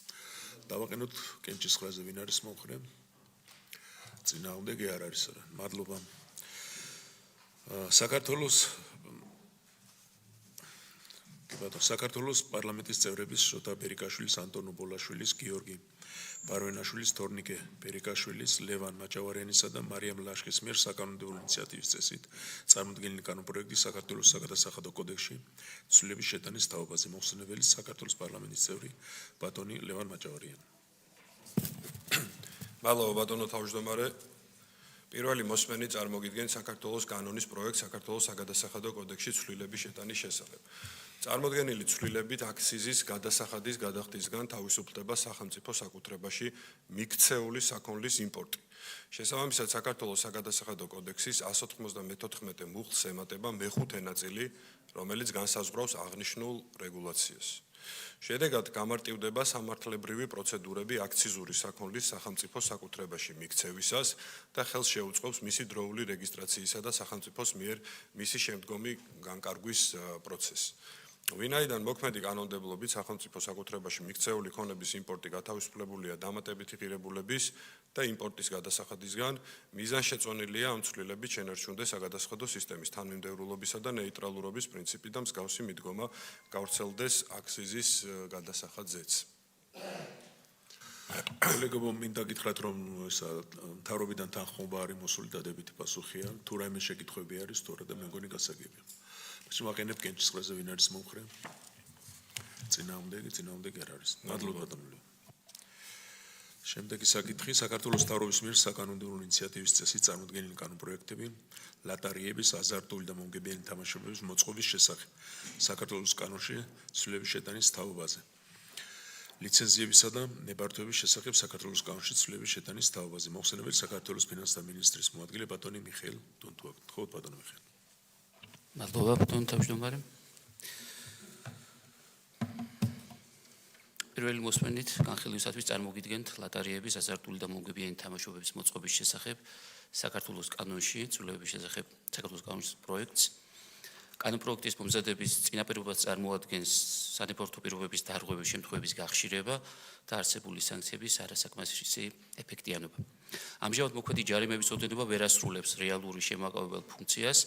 დავაყენოთ კენჭისყრაზე, ვინ არის მომხრე? წინააღმდეგი არ არის რა. მადლობა. საქართველოს პარლამენტის წევრების შოთა ბერიკაშვილის, ანტონ უბოლაშვილის, გიორგი ბარვენაშვილის, თორნიკე ბერიკაშვილის, ლევან მაჭავარიანისა და მარიამ ლაშქის მიერ საკანონმდებლო ინიციატივის წესით წარმოდგენილი კანონპროექტი საქართველოს საგადასახადო კოდექსში ცვლილების შეტანის თაობაზე მოხსენებელი საქართველოს პარლამენტის წევრი ბატონი ლევან მაჭავარიანი. მადლობა ბატონო თავმჯდომარე. პირველი მოსმენი წარმოგიდგენთ საქართველოს კანონის პროექტს საქართველოს საგადასახადო კოდექსში ცვლილების შეტანის შესახებ. წარმოდგენილი ცვლილებით აქციზის გადასახადის გადახდისგან თავისუფლდება სახელმწიფო საკუთრებაში მიქცეული საქონლის იმპორტი. შესაბამისად საქართველოს საგადასახადო კოდექსის 194 მუხლს ემატება მეხუთე ნაწილი, რომელიც განსაზღვრავს აღნიშნულ რეგულაციას. შედეგად გამარტივდება სამართლებრივი პროცედურები აქციზური საქონლის სახელმწიფო საკუთრებაში მიქცევისას და ხელს შეუწყობს მისი დროული რეგისტრაციისა და სახელმწიფოს მიერ მისი შემდგომი განკარგვის პროცესს. ვინაიდან მოქმედი კანონმდებლობით სახელმწიფო საკუთრებაში მიქცეული ქონების იმპორტი გათავისუფლებულია დამატებითი ღირებულების და იმპორტის გადასახადისგან, მიზანშეწონილია ამ ცვლილებით შენარჩუნდეს საგადასახადო სისტემის თანმიმდევრულობისა და ნეიტრალურობის პრინციპი და მსგავსი მიდგომა გავრცელდეს აქციზის გადასახადზეც. კოლეგებო, მინდა გითხრათ, რომ მთავრობიდან თანხმობა არის მოსული დადებითი პასუხია, თუ რაიმე შეკითხვები არის, თორე და მე მგონი გასაგებია. ვაყენებ კენჭისყრაზე, ვინ არის მომხრე? წინააღმდეგი არ არის. მადლობა ბატონო. შემდეგი საკითხი საქართველოს მთავრობის მიერ საკანონმდებლო ინიციატივის წესით წარმოდგენილი კანონპროექტები ლატარიების, აზარტული და მომგებიანი თამაშების მოწყობის შესახებ საქართველოს კანონში ცვლილების შეტანის თაობაზე. ლიცენზიებისა და ნებართვების შესახებ საქართველოს კანონში ცვლილების შეტანის თაობაზე. მოხსენებელი საქართველოს ფინანსთა მინისტრის მოადგილე ბატონი მიხეილ დუნთუა. გთხოვთ ბატონო მიხეილ. მადლობა ბატონო თავმჯდომარე. პირველი მოსმენით განხილვისათვის წარმოგიდგენთ ლატარიების, აზარტული და მომგებიანი თამაშობების მოწყობის შესახებ საქართველოს კანონში ცვლილების შესახებ საქართველოს კანონის პროექტს. კანონპროექტის მომზადების წინაპირობას წარმოადგენს სანეპორტო პირობების დარღვევის შემთხვევების გახშირება და არსებული სანქციების არასაკმარისი ეფექტიანობა. ამჟამად მოქმედი ჯარიმების ოდენობა ვერ ასრულებს რეალური შემაკავებელ ფუნქციას,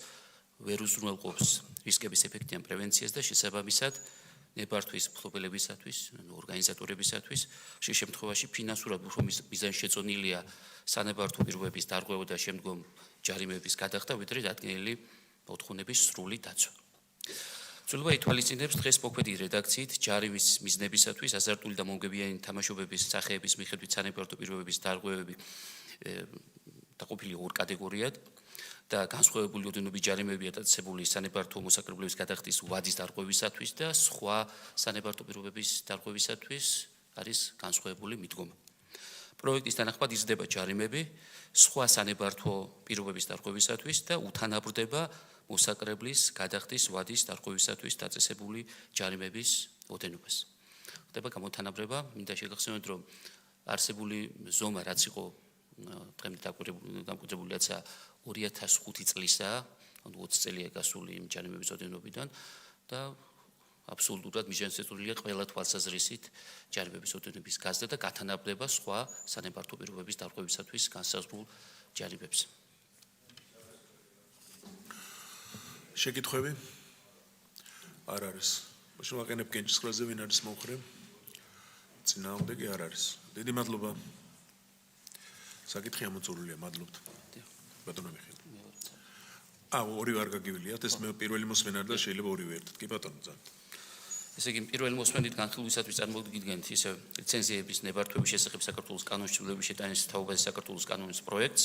ვერ უზრუნველყოფს რისკების ეფექტიან პრევენციას და შესაბამისად ნებართვის მფლობელებისათვის, ორგანიზატორებისათვის, ხშირ შემთხვევაში ფინანსურად უფრო მიზანშეწონილია სანებართო პირობების დარღვევა და შემდგომ ჯარიმების გადახდა, ვიდრე დადგენილი მოთხოვნების სრული დაცვა. ცვლილება ითვალისწინებს დღეს მოქმედი რედაქციით ჯარიმის მიზნებისათვის აზარტული და მომგებიანი თამაშობების სახეების მიხედვით სანებართო პირობების დარღვევები დაყოფილი ორ კატეგორიად და განსხვავებული ოდენობის ჯარიმებია დაწესებული სანებართო მოსაკრებლების გადახდის ვადის დარღვევისათვის და სხვა სანებართო პირობების დარღვევისათვის არის განსხვავებული მიდგომა. პროექტის თანახმად იზრდება ჯარიმები სხვა სანებართო პირობების დარღვევისათვის და უთანაბრდება მოსაკრებლის გადახდის ვადის დარღვევისათვის დაწესებული ჯარიმების ოდენობას. ხდება გამოთანაბრება, მინდა შეგახსენოთ, რომ არსებული ზომა რაც იყო დღემდე დამკვიდრებულიაცა 2005 წლისაა, 20 წელია გასული იმ ჯარიმების ოდენობიდან და აბსოლუტურად მიზანშეწონილია ყველა თვალსაზრისით ჯარიმების ოდენობის გაზრდა და გათანაბრდება სხვა სანებართო პირობების დარღვევისათვის განსაზღვრულ ჯარიმებს. შეკითხვები? არ არის. შევაყენებ კენჭისყრაზე, ვინ არის მომხრე? წინააღმდეგი არ არის. დიდი მადლობა. საკითხი ამოწურულია, მადლობთ. ბატონო მიხეილ. ორივე არ გაგივლიათ, ეს მე პირველი მოსმენა და შეიძლება ორივე ერთად. კი ბატონო, ძალიან. ესე იგი, პირველი მოსმენით განხილვისათვის წარმოგიდგენთ ისე ლიცენზიების ნებართვების შესახებ საქართველოს კანონში ცვლილების შეტანის თაობაზე საქართველოს კანონის პროექტს.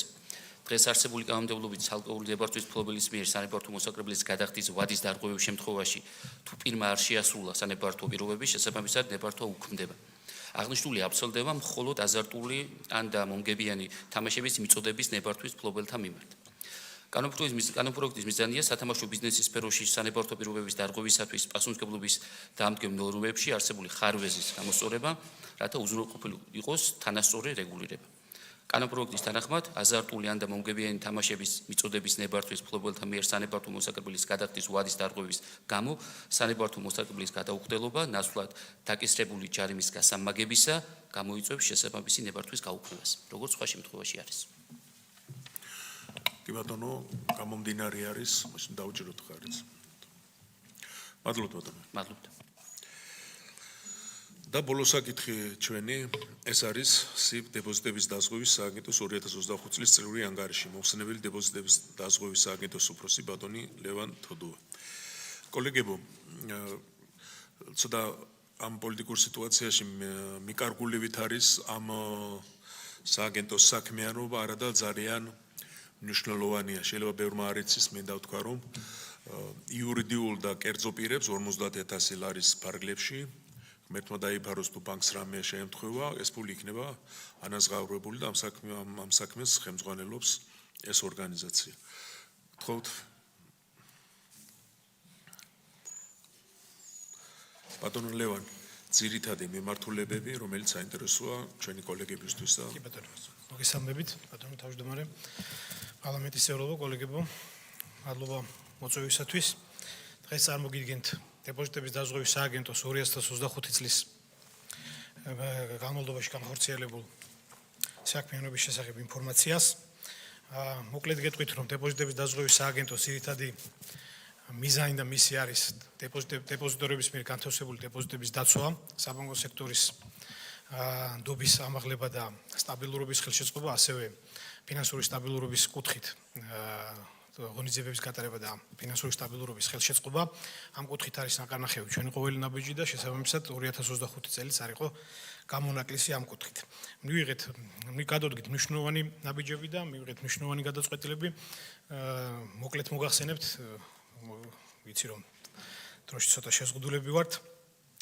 დღეს არსებული კანონმდებლობით ცალკეული ნებართვის მფლობელის მიერ სანებართო მოსაკრებლის გადახდის ვადის დარღვევების შემთხვევაში თუ პირმა არ შეასრულა სანებართო პირობები, შესაბამისად ნებართვა უქმდება. აღნიშნული აბსოლდება მხოლოდ აზარტული ან და მომგებიანი თამაშების მიწოდების ნებართვის მფლობელთა მიმართ. კანონპროექტის მიზანია სათამაშო ბიზნესის სფეროში სანებართო პირობების დარღვევისათვის პასუხისმგებლობის დამდგმელ ნორმებში არსებული ხარვეზის გამოსწორება, რათა უზრუნველყოფილი იყოს თანასწორი რეგულირება. კანონპროექტის თანახმად, აზარტული ან და მომგებიანი თამაშების მიწოდების ნებართვის მფლობელთა მიერ სანებართო მოსაკრებლის გადახდის ვადის დარღვევის გამო სანებართო მოსაკრებლის გადაუხდელობა ნაცვლად დაკისრებული ჯარიმის გასამაგებისა გამოიწვევს შესაბამისი ნებართვის გაუქმებას, როგორც სხვა შემთხვევაში არის. კი ბატონო, გამომდინარე არის, მაშინ დავუჭიროთ ხარიც. მადლობთ ბატონო. მადლობთ. და ბოლო საკითხი ჩვენი ეს არის SIP დეპოზიტების დაზღვევის სააგენტოს 2025 წლის წლიური ანგარიში. მოხსენებელი დეპოზიტების დაზღვევის სააგენტოს უფროსი ბატონი ლევან თოდუა. კოლეგებო, ცოტა ამ პოლიტიკურ სიტუაციაში მიკარგულებით არის ამ სააგენტოს საქმიანობა, არადა ძალიან მნიშვნელოვანია. შეიძლება ბევრმა არ იცის, მე დავთქვა რომ იურიდიულ და კერძო პირებს 50,000 ლარის ფარგლებში მერტმა დაიფაროს თუ ბანკს რამე შეემთხვევა, ეს ფული იქნება ანაზღაურებული და ამ საქმეს ხელმძღვანელობს ეს ორგანიზაცია. გთხოვთ. ბატონო ლევან, ძირითადი მიმართულებები, რომელიც საინტერესოა ჩვენი კოლეგებისთვის და კი ბატონო. მოგესალმებით, ბატონო თავმჯდომარე. პარლამენტის წევრებო, კოლეგებო, მადლობა მოწვევისათვის. დღეს წარმოგიდგენთ დეპოზიტების დაზღვევის სააგენტოს 2025 წლის განმავლობაში განხორციელებულ საქმიანობის შესახებ ინფორმაციას. მოკლედ გეტყვით, რომ დეპოზიტების დაზღვევის სააგენტოს ძირითადი მიზანი და მისია არის დეპოზიტორების მიერ განთავსებული დეპოზიტების დაცვა, საბანკო სექტორის დობის ამაღლება და სტაბილურობის ხელშეწყობა, ასევე ფინანსური სტაბილურობის კუთხით ღონისძიებების გატარება და ფინანსური სტაბილურობის ხელშეწყობა. ამ კუთხით არის ნაკარნახევი ჩვენი ყოველი ნაბიჯი და შესაბამისად 2025 წელიც არ იყო გამონაკლისი ამ კუთხით. გადავდგით მნიშვნელოვანი ნაბიჯები და მივიღეთ მნიშვნელოვანი გადაწყვეტილები. მოკლედ მოგახსენებთ, ვიცი რომ დროში ცოტა შეზღუდულები ვართ.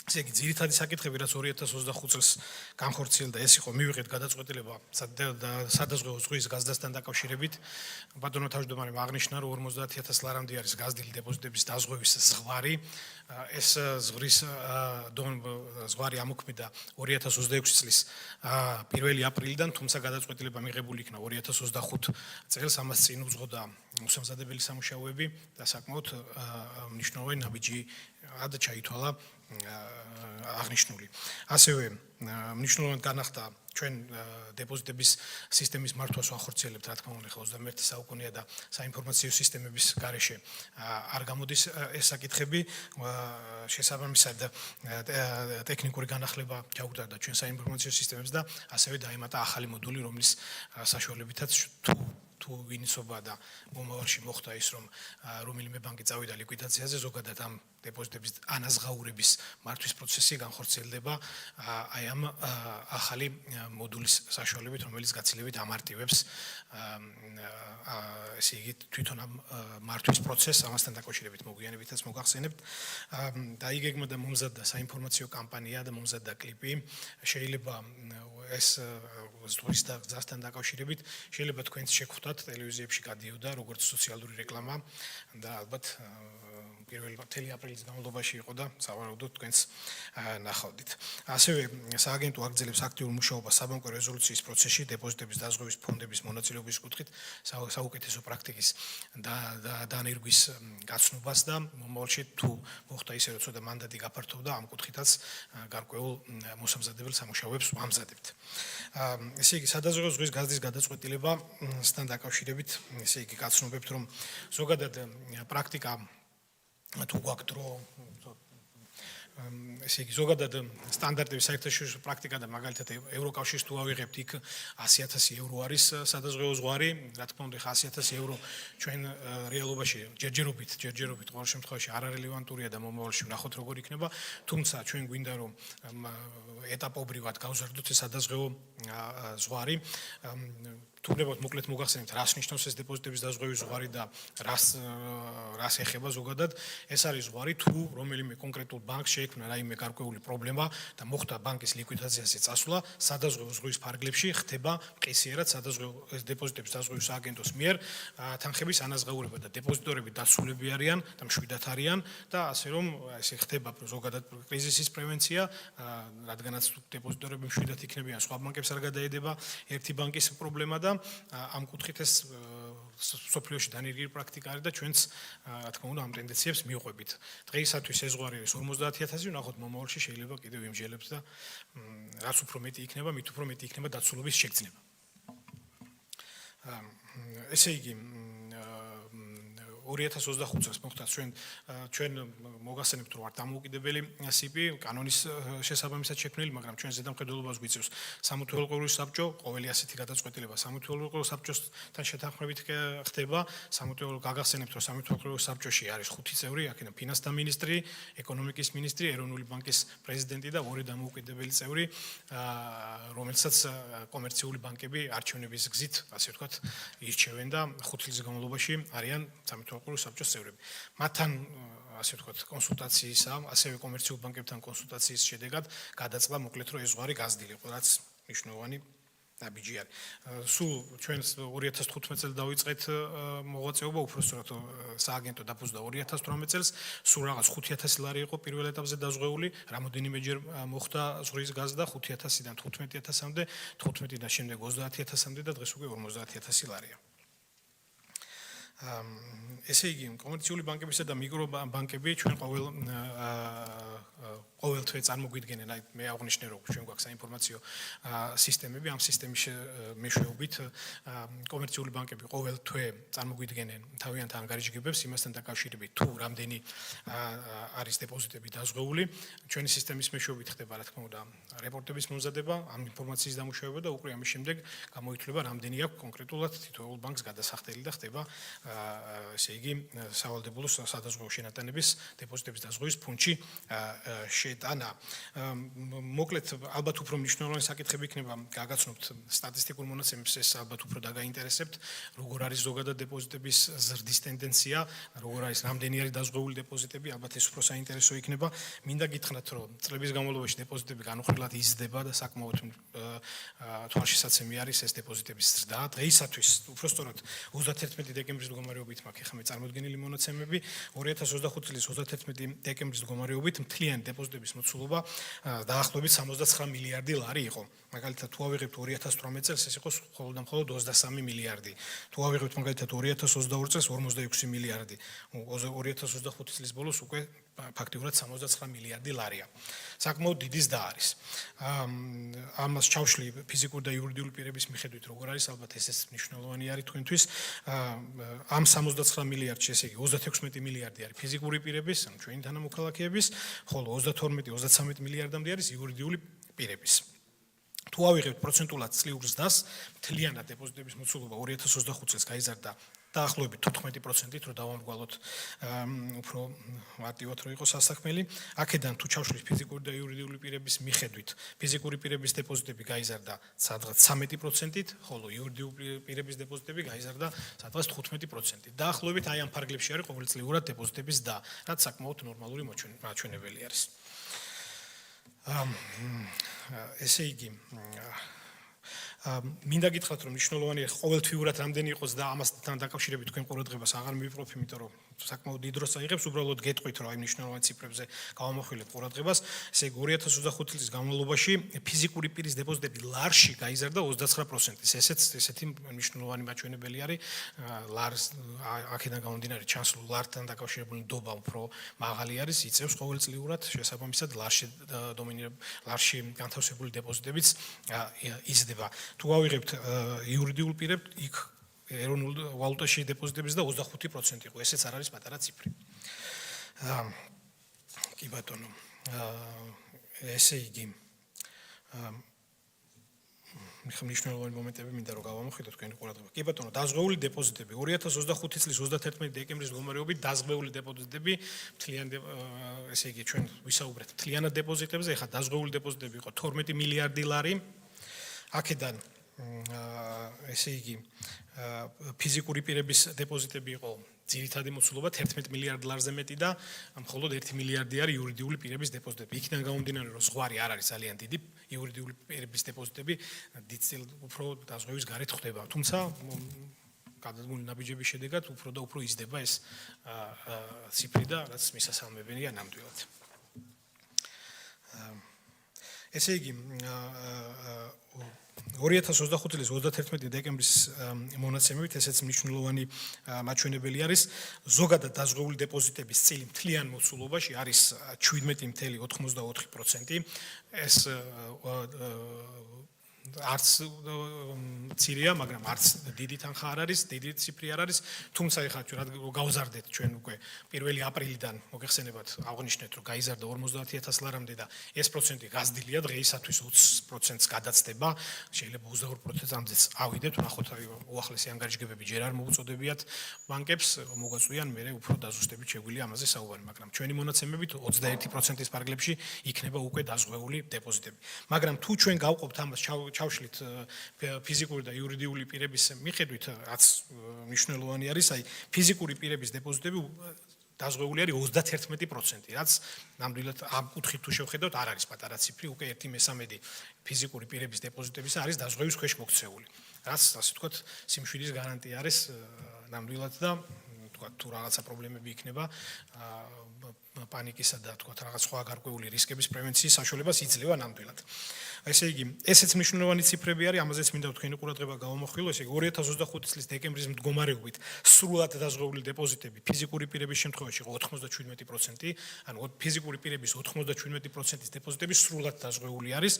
ესე იგი, ძირითადი საკითხები, რაც 2025 წელს განხორციელდა, ეს იყო მივიღეთ გადაწყვეტილება სადაზღვევო ზღვის გაზრდასთან დაკავშირებით. ბატონო თავმჯდომარემ აღნიშნა, რომ 50,000 ლარამდე არის გაზრდილი დეპოზიტების დაზღვევის ზღვარი. ეს ზღვარი ამოქმედა 2026 წლის 1 აპრილიდან, თუმცა გადაწყვეტილება მიღებული იქნა 2025 წელს, ამას წინ უძღოდა მოსამზადებელი სამუშაოები და საკმაოდ მნიშვნელოვანი ნაბიჯი ჩაითვალა აღნიშნული. ასევე მნიშვნელოვნად განახდა ჩვენ დეპოზიტების სისტემის მართვას ვახორციელებთ, რა თქმა უნდა, 21 საუკუნეა და საინფორმაციო სისტემების გარეშე არ გამოდის ეს საკითხები. შესაბამისად ტექნიკური განახლება ჩაუტარდა ჩვენ საინფორმაციო სისტემებს და ასევე დაემატა ახალი მოდული, რომლის საშუალებითაც თუ ვინიცობა და მომავალში მოხდა ის, რომ რომელიმე ბანკი წავიდა ლიკვიდაციაზე, ზოგადად ამ დეპოზიტების ანაზღაურების მართვის პროცესი განხორციელდება აი ამ ახალი მოდულის საშუალებით, რომელიც გაცილებით ამარტივებს ესე იგი თვითონ ამ მართვის პროცესს, ამასთან დაკავშირებით მოგვიანებითაც მოგახსენებთ. დაიგეგმა და მომზადდა საინფორმაციო კამპანია და მომზადდა კლიპი. შეიძლება ეს ზღვის და გზასთან დაკავშირებით შეიძლება თქვენც შეგხვდათ, ტელევიზიებში გადიოდა როგორც სოციალური რეკლამა და ალბათ პირველი აპრილის განმავლობაში იყო და სავარაუდოდ თქვენც ნახავდით. ასევე სააგენტო აგრძელებს აქტიურ მუშაობას საბანკო რეზოლუციის პროცესში, დეპოზიტების დაზღვევის ფონდების მონაწილეობის კუთხით, საუკეთესო პრაქტიკის დანერგვის გაცნობას და მომავალში თუ მოხდა ისე, რომ ცოტა მანდატი გაფართოვდა, ამ კუთხითაც გარკვეულ მოსამზადებელ სამუშაოებს ვამზადებთ. ესე იგი, სადაზღვევო ზღვის გაზრდის გადაწყვეტილებასთან დაკავშირებით, ესე იგი, გაცნობებთ, რომ ზოგადად პრაქტიკა თუ გვაქვს დრო, ესე იგი, ზოგადად სტანდარტების საერთაშორისო პრაქტიკა და მაგალითად ევროკავშირს თუ ავიღებთ, იქ 100,000 ევრო არის სადაზღვევო ზღვარი. რა თქმა უნდა, 100,000 ევრო ჩვენ რეალობაში ჯერჯერობით ყოველ შემთხვევაში არარელევანტურია და მომავალში ვნახოთ როგორ იქნება, თუმცა ჩვენ გვინდა რომ ეტაპობრივად გავზარდოთ ეს სადაზღვევო ზღვარი. თუნდაც მოკლედ მოგახსენებთ, რას ნიშნავს ეს დეპოზიტების დაზღვევის ზღვარი და რას ეხება ზოგადად. ეს არის ზღვარი, თუ რომელიმე კონკრეტულ ბანკს შეექმნა რაიმე გარკვეული პრობლემა და მოხდა ბანკის ლიკვიდაციაზე წასვლა, სადაზღვევო ზღვის ფარგლებში ხდება მყისიერად სადაზღვევო დეპოზიტების დაზღვევის სააგენტოს მიერ თანხების ანაზღაურება და დეპოზიტორები დაცულები არიან და მშვიდად არიან და ასე რომ ესე ხდება ზოგადად კრიზისის პრევენცია, რადგანაც დეპოზიტორები მშვიდად იქნებიან, სხვა ბანკებს არ გადაედება ერთი ბანკის პრობლემა და ამ კუთხით ეს სოფლიოში დანერგილი პრაქტიკა არის და ჩვენც რა თქმა უნდა ამ ტენდენციებს მივყვებით. დღეისათვის ეს ზღვარი არის 50000, ვნახოთ მომავალში შეიძლება კიდევ იმჟელებს და რაც უფრო მეტი იქნება, მით უფრო მეტი იქნება დაცულობის შეგრძნება. ესე იგი 2025 წელს მოხდა ჩვენ მოგახსენებთ რომ არ დამოუკიდებელი სიპი კანონის შესაბამისად შექმნილი, მაგრამ ჩვენ ზედამხედველობას გვიწევს სამმართველო ყოველი საბჭო, ყოველი ასეთი გადაწყვეტილება სამმართველო ყოველი საბჭოსთან შეთანხმებით ხდება. სამმართველო გაგახსენებთ რომ სამმართველო ყოველი საბჭოში არის 5 წევრი, აქედან ფინანსთა მინისტრი, ეკონომიკის მინისტრი, ეროვნული ბანკის პრეზიდენტი და 2 დამოუკიდებელი წევრი, რომელსაც კომერციული ბანკები არჩევნების გზით, ასე ვთქვათ, ირჩევენ და 5 წლის განმავლობაში არიან სამმართველო საბჭოს წევრები. მათთან ასე ვთქვათ, კონსულტაციისა, ასევე კომერციულ ბანკებთან კონსულტაციის შედეგად გადაწყდა მოკლედ რომ ეს ზღვარი გაზრდილიყო, რაც მნიშვნელოვანი ნაბიჯი არის. სულ ჩვენ 2015 წელს დავიწყეთ მოღვაწეობა, უბრალოდ სააგენტო დაფუძნდა 2018 წელს, სულ რაღაც 5000 ლარი იყო პირველ ეტაპზე დაზღვეული, რამოდენიმეჯერ მოხდა ზღვის გაზრდა 5000-დან 15000-მდე, 15-დან შემდეგ 30000-მდე და დღეს უკვე 50000 ლარია. ესე იგი, კომერციული ბანკებისა და მიკრობანკები ჩვენ ყოველ თვე წარმოგვიდგენენ, აი მე აღნიშნე რომ ჩვენ გვაქვს საინფორმაციო სისტემები, ამ სისტემის მეშვეობით კომერციული ბანკები ყოველ თვე წარმოგვიდგენენ თავიანთ ანგარიშგებებს იმასთან დაკავშირებით, თუ რამდენი არის დეპოზიტები დაზღვეული, ჩვენი სისტემის მეშვეობით ხდება, რა თქმა უნდა, რეპორტების მომზადება, ამ ინფორმაციის დამუშავება და უკვე ამის შემდეგ გამოითვლება, რამდენი აქვს კონკრეტულად თითოეულ ბანკს გადასახდელი და ხდება ესე იგი სავალდებულო სადაზღვევო შენატანების დეპოზიტების დაზღვევის ფონდში შეტანა. მოკლედ ალბათ უფრო მნიშვნელოვანი საკითხები იქნება გაგაცნობთ სტატისტიკურ მონაცემებს, ეს ალბათ უფრო დაგაინტერესებთ, როგორ არის ზოგადად დეპოზიტების ზრდის ტენდენცია, როგორ არის რამდენი არის დაზღვეული დეპოზიტები, ალბათ ეს უფრო საინტერესო იქნება. მინდა გითხრათ, რომ წლების განმავლობაში დეპოზიტები განუხრელად იზრდება და საკმაოდ თვალშისაცემი არის ეს დეპოზიტების ზრდა. დღეისათვის უფრო სწორად 31 დეკემბრის მდგომარეობით მაქვს ახლა მე წარმოდგენილი მონაცემები, 2025 წლის 31 დეკემბრის მდგომარეობით მთლიანი დეპოზიტების მოცულობა დაახლოებით 69 მილიარდი ლარი იყო. მაგალითად, თუ ავიღებთ 2018 წელს, ეს იყო მხოლოდ და მხოლოდ 23 მილიარდი. თუ ავიღებთ მაგალითად 2022 წელს 46 მილიარდი. 2025 წლის ბოლოს უკვე ფაქტიურად 69 მილიარდი ლარია. საკმაოდ დიდი ზრდა არის. ამას ჩავშლი ფიზიკური და იურიდიული პირების მიხედვით, როგორ არის, ალბათ ეს მნიშვნელოვანი არის თქვენთვის. ამ 69 მილიარდში, ესე იგი 36 მილიარდი არის ფიზიკური პირების, ანუ ჩვენი თანამოქალაქეების, ხოლო 22-33 მილიარდამდე არის იურიდიული პირების. თუ ავიღებთ პროცენტულად წლიურ ზრდას, მთლიანად დეპოზიტების მოცულობა 2025 წელს გაიზარდა დაახლოებით 14%-ით, რომ დავამრგვალოთ უფრო მარტივად რომ იყოს სასაქმელი. აქედან თუ ჩავშლით ფიზიკური და იურიდიული პირების მიხედვით, ფიზიკური პირების დეპოზიტები გაიზარდა სადღაც 13%-ით, ხოლო იურიდიული პირების დეპოზიტები გაიზარდა სადღაც 15%-ით. დაახლოებით აი ამ ფარგლებში არის ყოველწლიურად დეპოზიტების ზრდა, რაც საკმაოდ ნორმალური მაჩვენებელი არის. ესე იგი მინდა გითხრათ რომ მნიშვნელოვანია ყოველთვიურად რამდენი იყოს და ამასთან დაკავშირებით თქვენ ყურადღებას აღარ მივიპყრობ, იმიტომ რომ საკმაოდ დიდ დროს აიღებს, უბრალოდ გეტყვით რომ აი მნიშვნელოვანი ციფრებზე გავამახვილებთ ყურადღებას. ესე იგი 2025 წლის განმავლობაში ფიზიკური პირის დეპოზიტები ლარში გაიზარდა 29%. ესეთი მნიშვნელოვანი მაჩვენებელი არის. ლარს აქედან გამომდინარე ჩანს ლართან დაკავშირებული ნდობა უფრო მაღალი არის, იწევს ყოველწლიურად შესაბამისად ლარში განთავსებული დეპოზიტებიც იზრდება. თუ ავიღებთ იურიდიულ პირებს, იქ ეროვნულ ვალუტაში დეპოზიტების და 25% იყო. ესეც არ არის პატარა ციფრი. კი ბატონო. ესე იგი მნიშვნელოვანი მომენტები მინდა რომ გავამოხილოთ თქვენი ყურადღება. კი ბატონო, დაზღვეული დეპოზიტები 2025 წლის 31 დეკემბრის მდგომარეობით დაზღვეული დეპოზიტები მთლიან ესე იგი ჩვენ ვისაუბრეთ მთლიანად დეპოზიტებზე, ეხლა დაზღვეული დეპოზიტები იყო 12 მილიარდი ლარი. აქედან ესე იგი ფიზიკური პირების დეპოზიტები იყო ძირითადი მოცულობა 11 მილიარდ ლარზე მეტი და მხოლოდ 1 მილიარდი არის იურიდიული პირების დეპოზიტები. იქიდან გამომდინარე, რომ ზღვარი არ არის ძალიან დიდი, იურიდიული პირების დეპოზიტები დიდწილ უფრო დაზღვევის გარეთ ხდება. თუმცა გადადგმული ნაბიჯების შედეგად უფრო და უფრო იზრდება ეს ციფრი და რაც მისასალმებელია ნამდვილად. ესე იგი 2025 წლის 31 დეკემბრის მონაცემებით ესეც მნიშვნელოვანი მაჩვენებელი არის ზოგადად დაზღვეული დეპოზიტების წილი მთლიან მოცულობაში არის 17.84%. ეს არც ცირია, მაგრამ არც დიდი თანხა არ არის, დიდი ციფრი არ არის, თუმცა ეხლა ჩვენ გავზარდეთ ჩვენ უკვე 1 აპრილიდან მოგეხსენებათ აღნიშნეთ რომ გაიზარდა 50000 ლარამდე და ეს პროცენტი გაზრდილია დღეისათვის 20%-ს გადაცდება, შეიძლება 22%-ამდეც ავიდეთ, ნახოთ უახლესი ანგარიშგებები ჯერ არ მოუწოდებიათ ბანკებს, მოგვაწვიან მე უფრო დაზუსტებით შეგვიძლია ამაზე საუბარი, მაგრამ ჩვენი მონაცემებით 21%-ის ფარგლებში იქნება უკვე დაზღვეული დეპოზიტები. მაგრამ თუ ჩვენ გავყოფთ ამას ჩავშლით ფიზიკური და იურიდიული პირების მიხედვით, რაც მნიშვნელოვანი არის, აი ფიზიკური პირების დეპოზიტები დაზღვეული არის 31%, რაც ნამდვილად ამ კუთხით თუ შევხედავთ, არ არის პატარა ციფრი, უკვე 1/3 ფიზიკური პირების დეპოზიტების არის დაზღვევის ქვეშ მოქცეული. რაც ასე ვთქვათ, სიმშვიდის გარანტია არის ნამდვილად და ვთქვათ, თუ რაღაცა პრობლემები იქნება, პანიკისა და ვთქვათ, რაღაც სხვა გარკვეული რისკების პრევენციის საშუალებას იძლევა ნამდვილად. ესე იგი, ესეც მნიშვნელოვანი ციფრები არის, ამაზეც მინდა თქვენი ყურადღება გავამახვილო, ესე იგი 2025 წლის დეკემბრის მდგომარეობით სრულად დაზღვეული დეპოზიტები ფიზიკური პირების შემთხვევაში იყო 97%, ანუ ფიზიკური პირების 97%-ის დეპოზიტები სრულად დაზღვეული არის,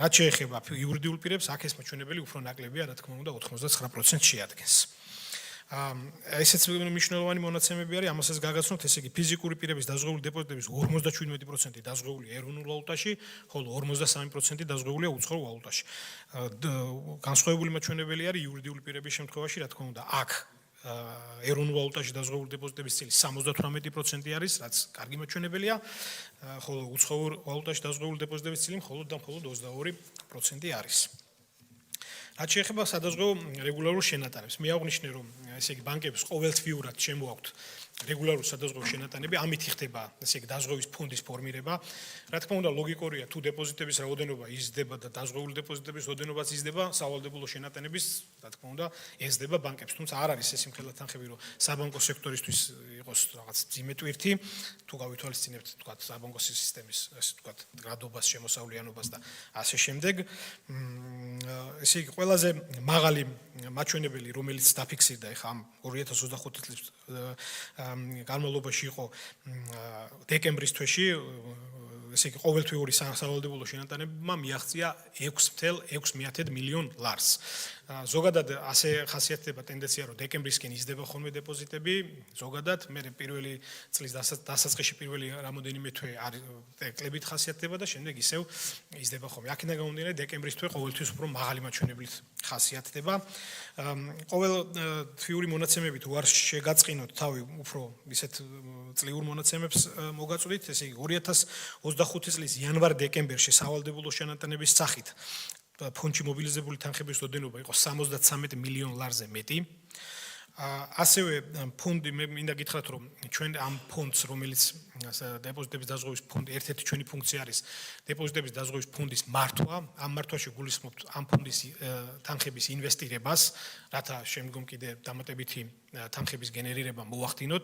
რაც შეეხება იურიდიულ პირებს, აქ ეს მაჩვენებელი უფრო ნაკლებია, რა თქმა უნდა, 99% შეადგენს. ესეც მნიშვნელოვანი მონაცემები არის, ამასაც გაგაცნოთ, ესე იგი ფიზიკური პირების დაზღვეული დეპოზიტების 57% დაზღვეულია ეროვნულ ვალუტაში, ხოლო 53% დაზღვეულია უცხოურ ვალუტაში. განსხვავებული მაჩვენებელი არის იურიდიული პირების შემთხვევაში, რა თქმა უნდა, აქ ეროვნულ ვალუტაში დაზღვეული დეპოზიტების წილი 78% არის, რაც კარგი მაჩვენებელია, ხოლო უცხოურ ვალუტაში დაზღვეული დეპოზიტების წილი მხოლოდ 22% არის. რაც შეეხება სადაზღვევო რეგულარულ შენატანებს, მე აღვნიშნე, რომ ესე იგი ბანკებს ყოველთვიურად შემოაქვთ რეგულარულ სადაზღვევო შენატანები, ამით ხდება ესე იგი დაზღვევის ფონდის ფორმირება. რა თქმა უნდა, ლოგიკურია, თუ დეპოზიტების რაოდენობა იზრდება და დაზღვეული დეპოზიტების რაოდენობაც იზრდება, სავალდებულო შენატანების, რა თქმა უნდა, ეზრდება ბანკებს. თუმცა არ არის ეს იმხელა თანხები, რომ საბანკო სექტორისთვის იყოს რაღაც ძიმე ტვირთი, თუ გავითვალისწინებთ, თქვათ, საბანკო სისტემის, ასე თქვათ, გრადობას, შემოსავლიანობას და ასე შემდეგ. ესე იგი, ყველაზე მაღალი მაჩვენებელი, რომელიც დაფიქსირდა ეხა ამ 2025 წლის განმავლობაში იყო დეკემბრის თვეში, ესე იგი ყოველთვიური სავალდებულო შენატანებმა მიაღწია 6.6 მილიონ ლარს. ზოგადად ასე ხასიათდება ტენდენცია, რომ დეკემბრისკენ იზრდება ხოლმე დეპოზიტები, ზოგადად მე პირველი წლის დასაწყისში პირველი რამოდენიმე თვე არის კლებით ხასიათდება და შემდეგ ისევ იზრდება ხოლმე. აქედან გამომდინარე, დეკემბრის თვე ყოველთვის უფრო მაღალი მაჩვენებლით ხასიათდება. ყოველთვიური მონაცემებით უარ შეგაწყინოთ თავი უფრო ისეთ წლიურ მონაცემებს მოგაწვდით, ესე იგი 2025 წლის იანვარ-დეკემბერში სავალდებულო შენატანების სახით ფონდში მობილიზებული თანხების რაოდენობა იყო 73 მილიონ ლარზე მეტი. ასევე ფონდი მე მინდა გითხრათ, რომ ჩვენ ამ ფონდს, რომელიც დეპოზიტების დაზღვევის ფონდი, ერთ-ერთი ჩვენი ფუნქცია არის დეპოზიტების დაზღვევის ფონდის მართვა. ამ მართვაში გულისხმობთ ამ ფონდის თანხების ინვესტირებას, რათა შემდგომ კიდე დამატებითი თანხების გენერირება მოახდინოთ.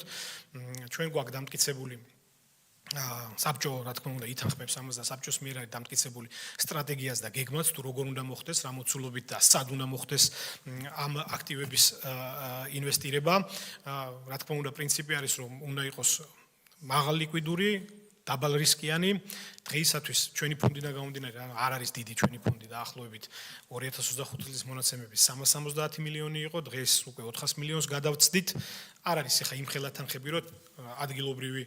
ჩვენ გვაქვს დამტკიცებული საბჭო, რა თქმა უნდა, ითანხმებს ამას და საბჭოს მიერ არის დამტკიცებული სტრატეგიას და გეგმაც, თუ როგორ უნდა მოხდეს, რა მოცულობით და სად უნდა მოხდეს ამ აქტივების ინვესტირება. რა თქმა უნდა, პრინციპი არის, რომ უნდა იყოს მაღალ ლიკვიდური, დაბალ რისკიანი. დღეისათვის ჩვენი ფონდიდან გამომდინარე, არ არის დიდი ჩვენი ფონდი და ახლობებით 2025 წლის მონაცემების 370 მილიონი იყო, დღეს უკვე 400 მილიონს გადავწდით. არ არის ახლა იმხელა თანხები, რომ ადგილობრივი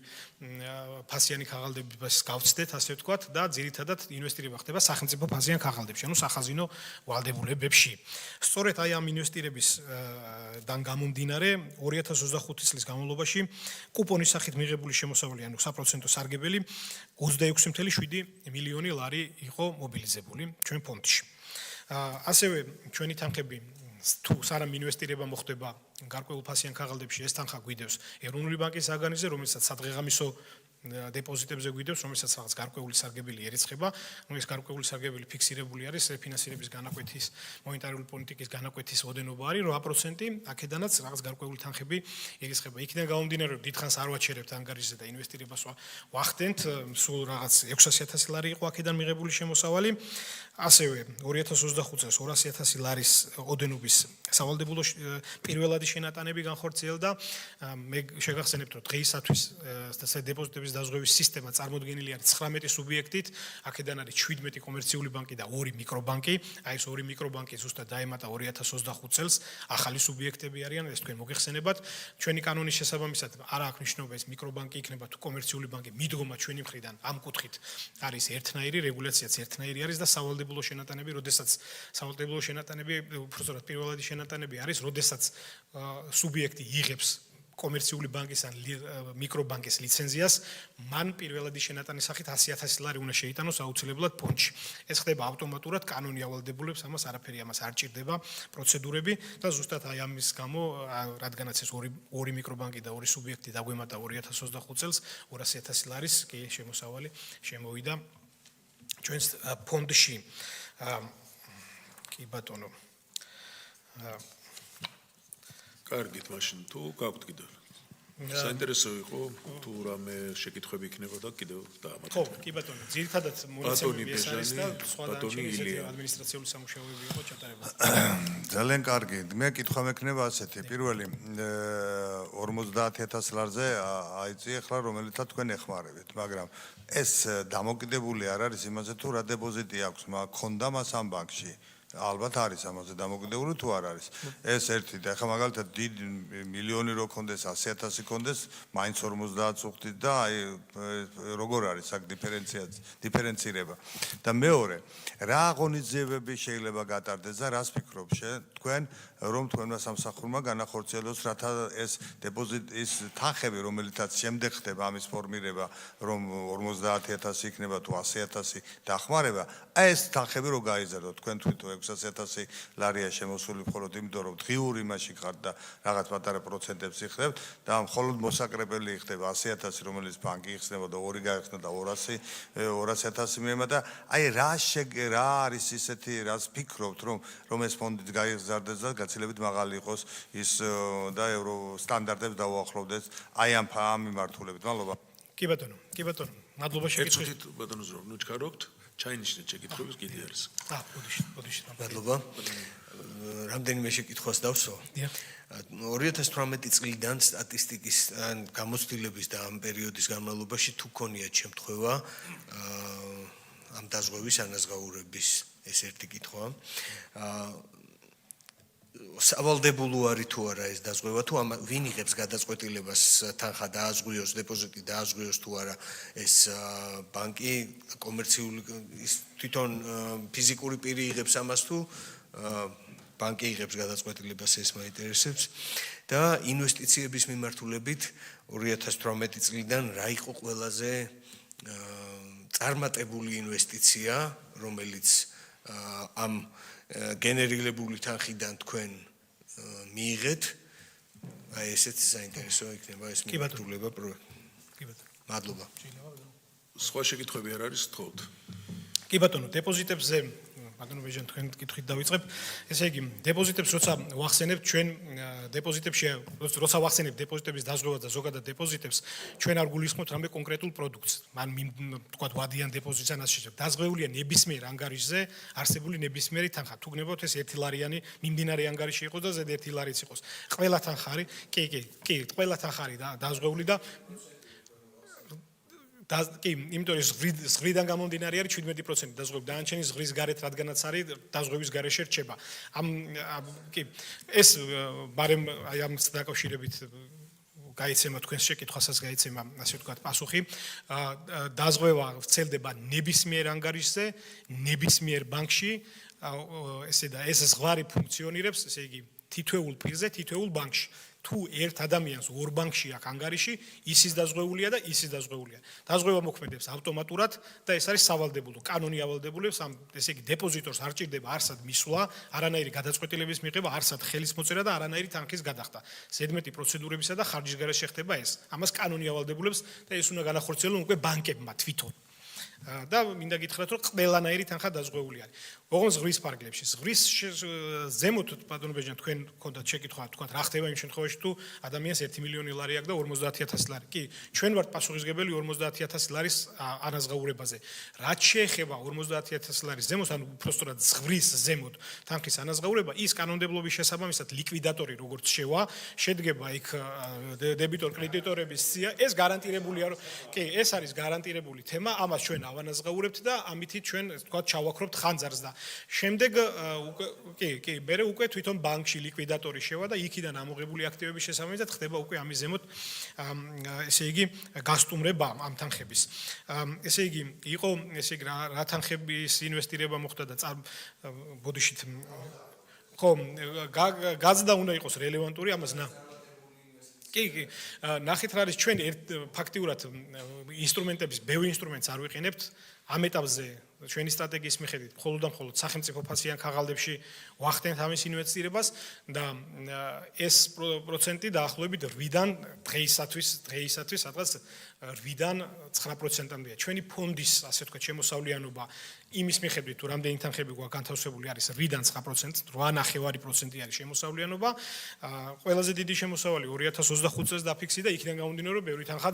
ფასიანი ქაღალდებას გავწდეთ, ასე ვთქვათ, და ძირითადად ინვესტირება ხდება სახელმწიფო ფასიან ქაღალდებში, ანუ სახაზინო ვალდებულებებში. სწორედ აი ამ ინვესტირებისგან გამომდინარე, 2025 წლის განმავლობაში კუპონის სახით მიღებული შემოსავალი, ანუ საპროცენტო სარგებელი 26.7 მილიონი ლარი იყო მობილიზებული ჩვენ ფონდში. ასევე ჩვენი თანხები თუ სანამ ინვესტირება მოხდება გარკვეულ ფასიან ქაღალდებში, ეს თანხა გვიდევს ეროვნული ბანკის საგანიზე, რომელსაც სადღეღამისო დეპოზიტებზე გვიდევს, რომელსაც რაღაც გარკვეული სარგებელი ერიცხება, ეს გარკვეული სარგებელი ფიქსირებული არის რეფინანსირების განაკვეთის, მონეტარული პოლიტიკის განაკვეთის ოდენობა არის 8%, აქედანაც რაღაც გარკვეული თანხები ერიცხება. იქიდან გამომდინარე, რომ დიდხანს არ ვაჩერებთ ანგარიშზე და ინვესტირებას ვახდენთ, სულ რაღაც 600.000 ლარი იყო აქედან მიღებული შემოსავალი. ასევე 2025 წელს 200.000 ლარის ოდენობის სავალდებულო პირველადი შენატანები განხორციელდა. მე შეგახსენებთ, რომ დღეისათვის დეპოზიტების დაზღვევის სისტემა წარმოდგენილი არის 19 სუბიექტით, აქედან არის 17 კომერციული ბანკი და 2 მიკრობანკი. აი ეს 2 მიკრობანკი ზუსტად დაემატა 2025 წელს, ახალი სუბიექტები არიან, ეს თქვენ მოგეხსენებათ. ჩვენი კანონის შესაბამისად არ აქვს მნიშვნელობა ეს მიკრობანკი იქნება თუ კომერციული ბანკი, მიდგომა ჩვენი მხრიდან ამ კუთხით არის ერთნაირი, რეგულაციაც ერთნაირი არის და სავალდებულო შენატანები, როდესაც სავალდებულო შენატანები, უბრალოდ პირველადი შენატანები არის, როდესაც სუბიექტი იღებს კომერციული ბანკის ან მიკრობანკის ლიცენზიას, მან პირველადი შენატანის სახით 100.000 ლარი უნდა შეიტანოს აუცილებლად ფონდში. ეს ხდება ავტომატურად, კანონი ავალდებულებს ამას, არაფერი ამას არ ჭირდება პროცედურები და ზუსტად აი ამის გამო, რადგანაც ეს ორი მიკრობანკი და ორი სუბიექტი დაგვემატა 2025 წელს 200.000 ლარის კი შემოსავალი შემოვიდა ჩვენს ფონდში. კი ბატონო. კარგით, მაშინ თუ გაქვთ კიდევ. საინტერესო იყო თუ რამე შეკითხვები იქნება და კიდევ დაამატოთ. ხო, კი ბატონო, ძირითადად მონაცემები ეს არის და სხვა ადმინისტრაციული სამუშაოები იყო ჩატარებული. ძალიან კარგი. მე კითხვა მექნება ასეთი. პირველი 50.000 ლარზე აიწიე ახლა რომელიცაც თქვენ ეხმარებით, მაგრამ ეს დამოკიდებული არ არის იმაზე თუ რა დეპოზიტი აქვს, მაქონდა მას ამ ბანკში. ალბათ არის ამაზე დამოკიდებული თუ არ არის. ეს ერთი და ახლა მაგალითად დიდი მილიონი რო კონდეს 100.000 კონდეს, მაინც 50 წუხდით და აი როგორ არის აქ დიფერენცირება. და მეორე, რა აღონიზებები შეიძლება გატარდეს და რას ფიქრობ თქვენ, რომ თქვენმა სამსახურმა განახორციელოს, რათა ეს დეპოზიტის თანხები, რომელიცაც შემდეგ ხდება ამის ფორმირება, რომ 50.000 იქნება თუ 100.000 დახმარება, ეს თანხები რო გაიზარდოთ, თქვენ თვითონ 600.000 ლარია შემოსული მხოლოდ იმიტომ, რომ დღიური მასში ხართ და რაღაც პატარა პროცენტებს იხდებთ და მხოლოდ მოსაკრებელი ხდება 100.000, რომელიც ბანკი იხსნება და 2 გაიხსნა და 200.000 მიემა და აი რა არის ისეთი, რას ფიქრობთ, რომ ეს ფონდით გაიზარდეს და გაცილებით მაღალი იყოს ის და ევრო სტანდარტებს დაუახლოვდეს აი ამ მიმართულებით. მადლობა. კი ბატონო, მადლობა შეკითხვით. ერთით ბატონო ზრუნო ჩქარობთ. ჩაინიშნეთ შეკითხვების კიდე არის. ბოდიში. მადლობა. რამდენიმე შეკითხვას დავსვა. 2018 წლიდან სტატისტიკის ან გამოცდილების და ამ პერიოდის განმავლობაში თუ ქონიათ შემთხვევა ამ დაზღვევის ანაზღაურების, ეს ერთი კითხვა. სავალდებულო არის თუ არა ეს დაზღვევა, თუ ვინ იღებს გადაწყვეტილებას თანხა დააზღვიოს, დეპოზიტი დააზღვიოს თუ არა ეს ბანკი, კომერციული თვითონ ფიზიკური პირი იღებს ამას თუ ბანკი იღებს გადაწყვეტილებას, ეს მაინტერესებს. და ინვესტიციების მიმართულებით 2018 წლიდან რა იყო ყველაზე წარმატებული ინვესტიცია, რომელიც ამ გენერირებული თანხიდან თქვენ მიიღეთ, აი ესეც საინტერესო იქნება ეს მიმართულება პროექტი. კი ბატონო. მადლობა. სხვა შეკითხვები არ არის, თხოვთ. კი ბატონო, დეპოზიტებზე ბატონო ბეჟან თქვენ კითხვით დავიწყებ. ესე იგი, დეპოზიტებს როცა ვახსენებთ, ჩვენ დეპოზიტებში, როცა ვახსენებთ დეპოზიტების დაზღვევას და ზოგადად დეპოზიტებს, ჩვენ არ გულისხმობთ რამე კონკრეტულ პროდუქტს. მან თქვა ვადიან დეპოზიტს ან ასე შემდეგ. დაზღვეულია ნებისმიერ ანგარიშზე არსებული ნებისმიერი თანხა. თუ გნებავთ ეს 1 ლარიანი მიმდინარე ანგარიში იყოს და ზედ 1 ლარიც იყოს. ყველა თანხა არის, კი, ყველა თანხა არის დაზღვეული და კი, იმიტომ რომ ზღვრიდან გამომდინარე არის 17% დაზღვევები, დანარჩენი ზღვის გარეთ რადგანაც არის დაზღვევის გარეშე რჩება. კი, ეს ბარემ აი ამს დაკავშირებით გაიცემა თქვენს შეკითხვასაც გაიცემა, ასე ვთქვათ, პასუხი. დაზღვევა ვრცელდება ნებისმიერ ანგარიშზე, ნებისმიერ ბანკში, ეს ზღვარი ფუნქციონირებს, ესე იგი, თითოეულ პირზე, თითოეულ ბანკში. თუ ერთ ადამიანს ორ ბანკში აქვს ანგარიში, ისის დაზღვეულია და ისის დაზღვეულია. დაზღვევა მოქმედებს ავტომატურად და ეს არის სავალდებულო, კანონი ავალდებულებს, ესე იგი დეპოზიტორს არ ჭირდება არსად მისვლა, არანაირი გადაწყვეტილების მიღება, არსად ხელის მოწერა და არანაირი თანხის გადახდა. ზედმეტი პროცედურებისა და ხარჯის გარეშე ხდება ეს. ამას კანონი ავალდებულებს და ეს უნდა განახორციელონ უკვე ბანკებმა თვითონ. და მინდა გითხრათ, რომ ყველანაირი თანხა დაზღვეული არის. ოღონდ ზღვის ფარგლებში, ზღვის ზემოთ ბატონო ბეჯან თქვენ გქონდათ შეკითხვა, თქვათ რა ხდება იმ შემთხვევაში თუ ადამიანს 1 მილიონი ლარი აქვს და 50000 ლარი. კი, ჩვენ ვართ პასუხისმგებელი 50000 ლარის ანაზღაურებაზე. რაც შეეხება 50000 ლარის ზემოს, ანუ უბრალოდ ზღვის ზემოთ თანხის ანაზღაურება, ის კანონმდებლობის შესაბამისად ლიკვიდატორი როგორც შევა, შედგება იქ დებიტორ კრედიტორების სია, ეს გარანტირებულია, რომ კი, ეს არის გარანტირებული თემა, ამას ჩვენ ავანაზღაურებთ და ამითი ჩვენ თქვათ ჩავაქრობთ ხანძარს და შემდეგ კი, მერე უკვე თვითონ ბანკში ლიკვიდატორი შევა და იქიდან ამოღებული აქტივების შესაბამისად ხდება უკვე ამის ზემოთ ესე იგი გასტუმრება ამ თანხების. ესე იგი იყო ესე იგი რა თანხების ინვესტირება მოხდა და ბოდიშით ხო გაზდა უნდა იყოს რელევანტური ამას კი, ნახეთ რა არის ჩვენ ფაქტიურად ინსტრუმენტების ბევრი ინსტრუმენტს არ ვიყენებთ ამ ეტაპზე ჩვენი სტრატეგიის მიხედვით მხოლოდ და მხოლოდ სახელმწიფო ფასიან ქაღალდებში ვახდენთ ამის ინვესტირებას და ეს პროცენტი დაახლოებით 8-დან დღეისათვის სადღაც 8-დან 9%-მდეა. ჩვენი ფონდის ასე ვთქვათ შემოსავლიანობა იმის მიხედვით თუ რამდენი თანხები გვაქვს განთავსებული არის 8-დან 9%, 8.9% არის შემოსავლიანობა. ყველაზე დიდი შემოსავალი 2025 წელს დაფიქსირდა, იქიდან გამომდინარე რომ ბევრი თანხა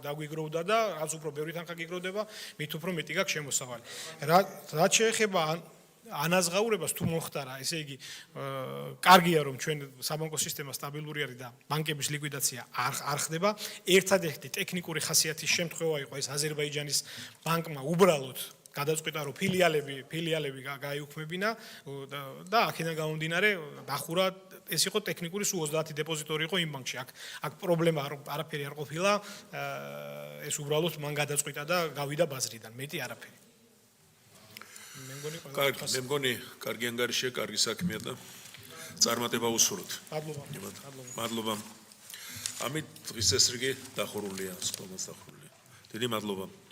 დაგვიგროვდა და რაც უფრო ბევრი თანხა გიგროვდება, მით უფრო მეტი გაქვს შემოსავალი. რაც შეეხება ანაზღაურებას თუ მოხდარა, ესე იგი კარგია რომ ჩვენ საბანკო სისტემა სტაბილური არის და ბანკების ლიკვიდაცია არ ხდება. ერთადერთი ტექნიკური ხასიათის შემთხვევა იყო ეს აზერბაიჯანის ბანკმა უბრალოდ გადაწყვიტა რომ ფილიალები გაიუქმებინა და აქედან გამომდინარე დახურა ეს იყო ტექნიკური სულ 30 დეპოზიტორი იყო იმ ბანკში. აქ პრობლემა არაფერი არ ყოფილა, ეს უბრალოდ მან გადაწყვიტა და გავიდა ბაზრიდან, მეტი არაფერი. მე მგონი კარგი ანგარიშია, კარგი საქმეა და წარმატება უსურვოთ. მადლობა. ამით დღის წესრიგი დახურულია, სკოლას დახურულია. დიდი მადლობა.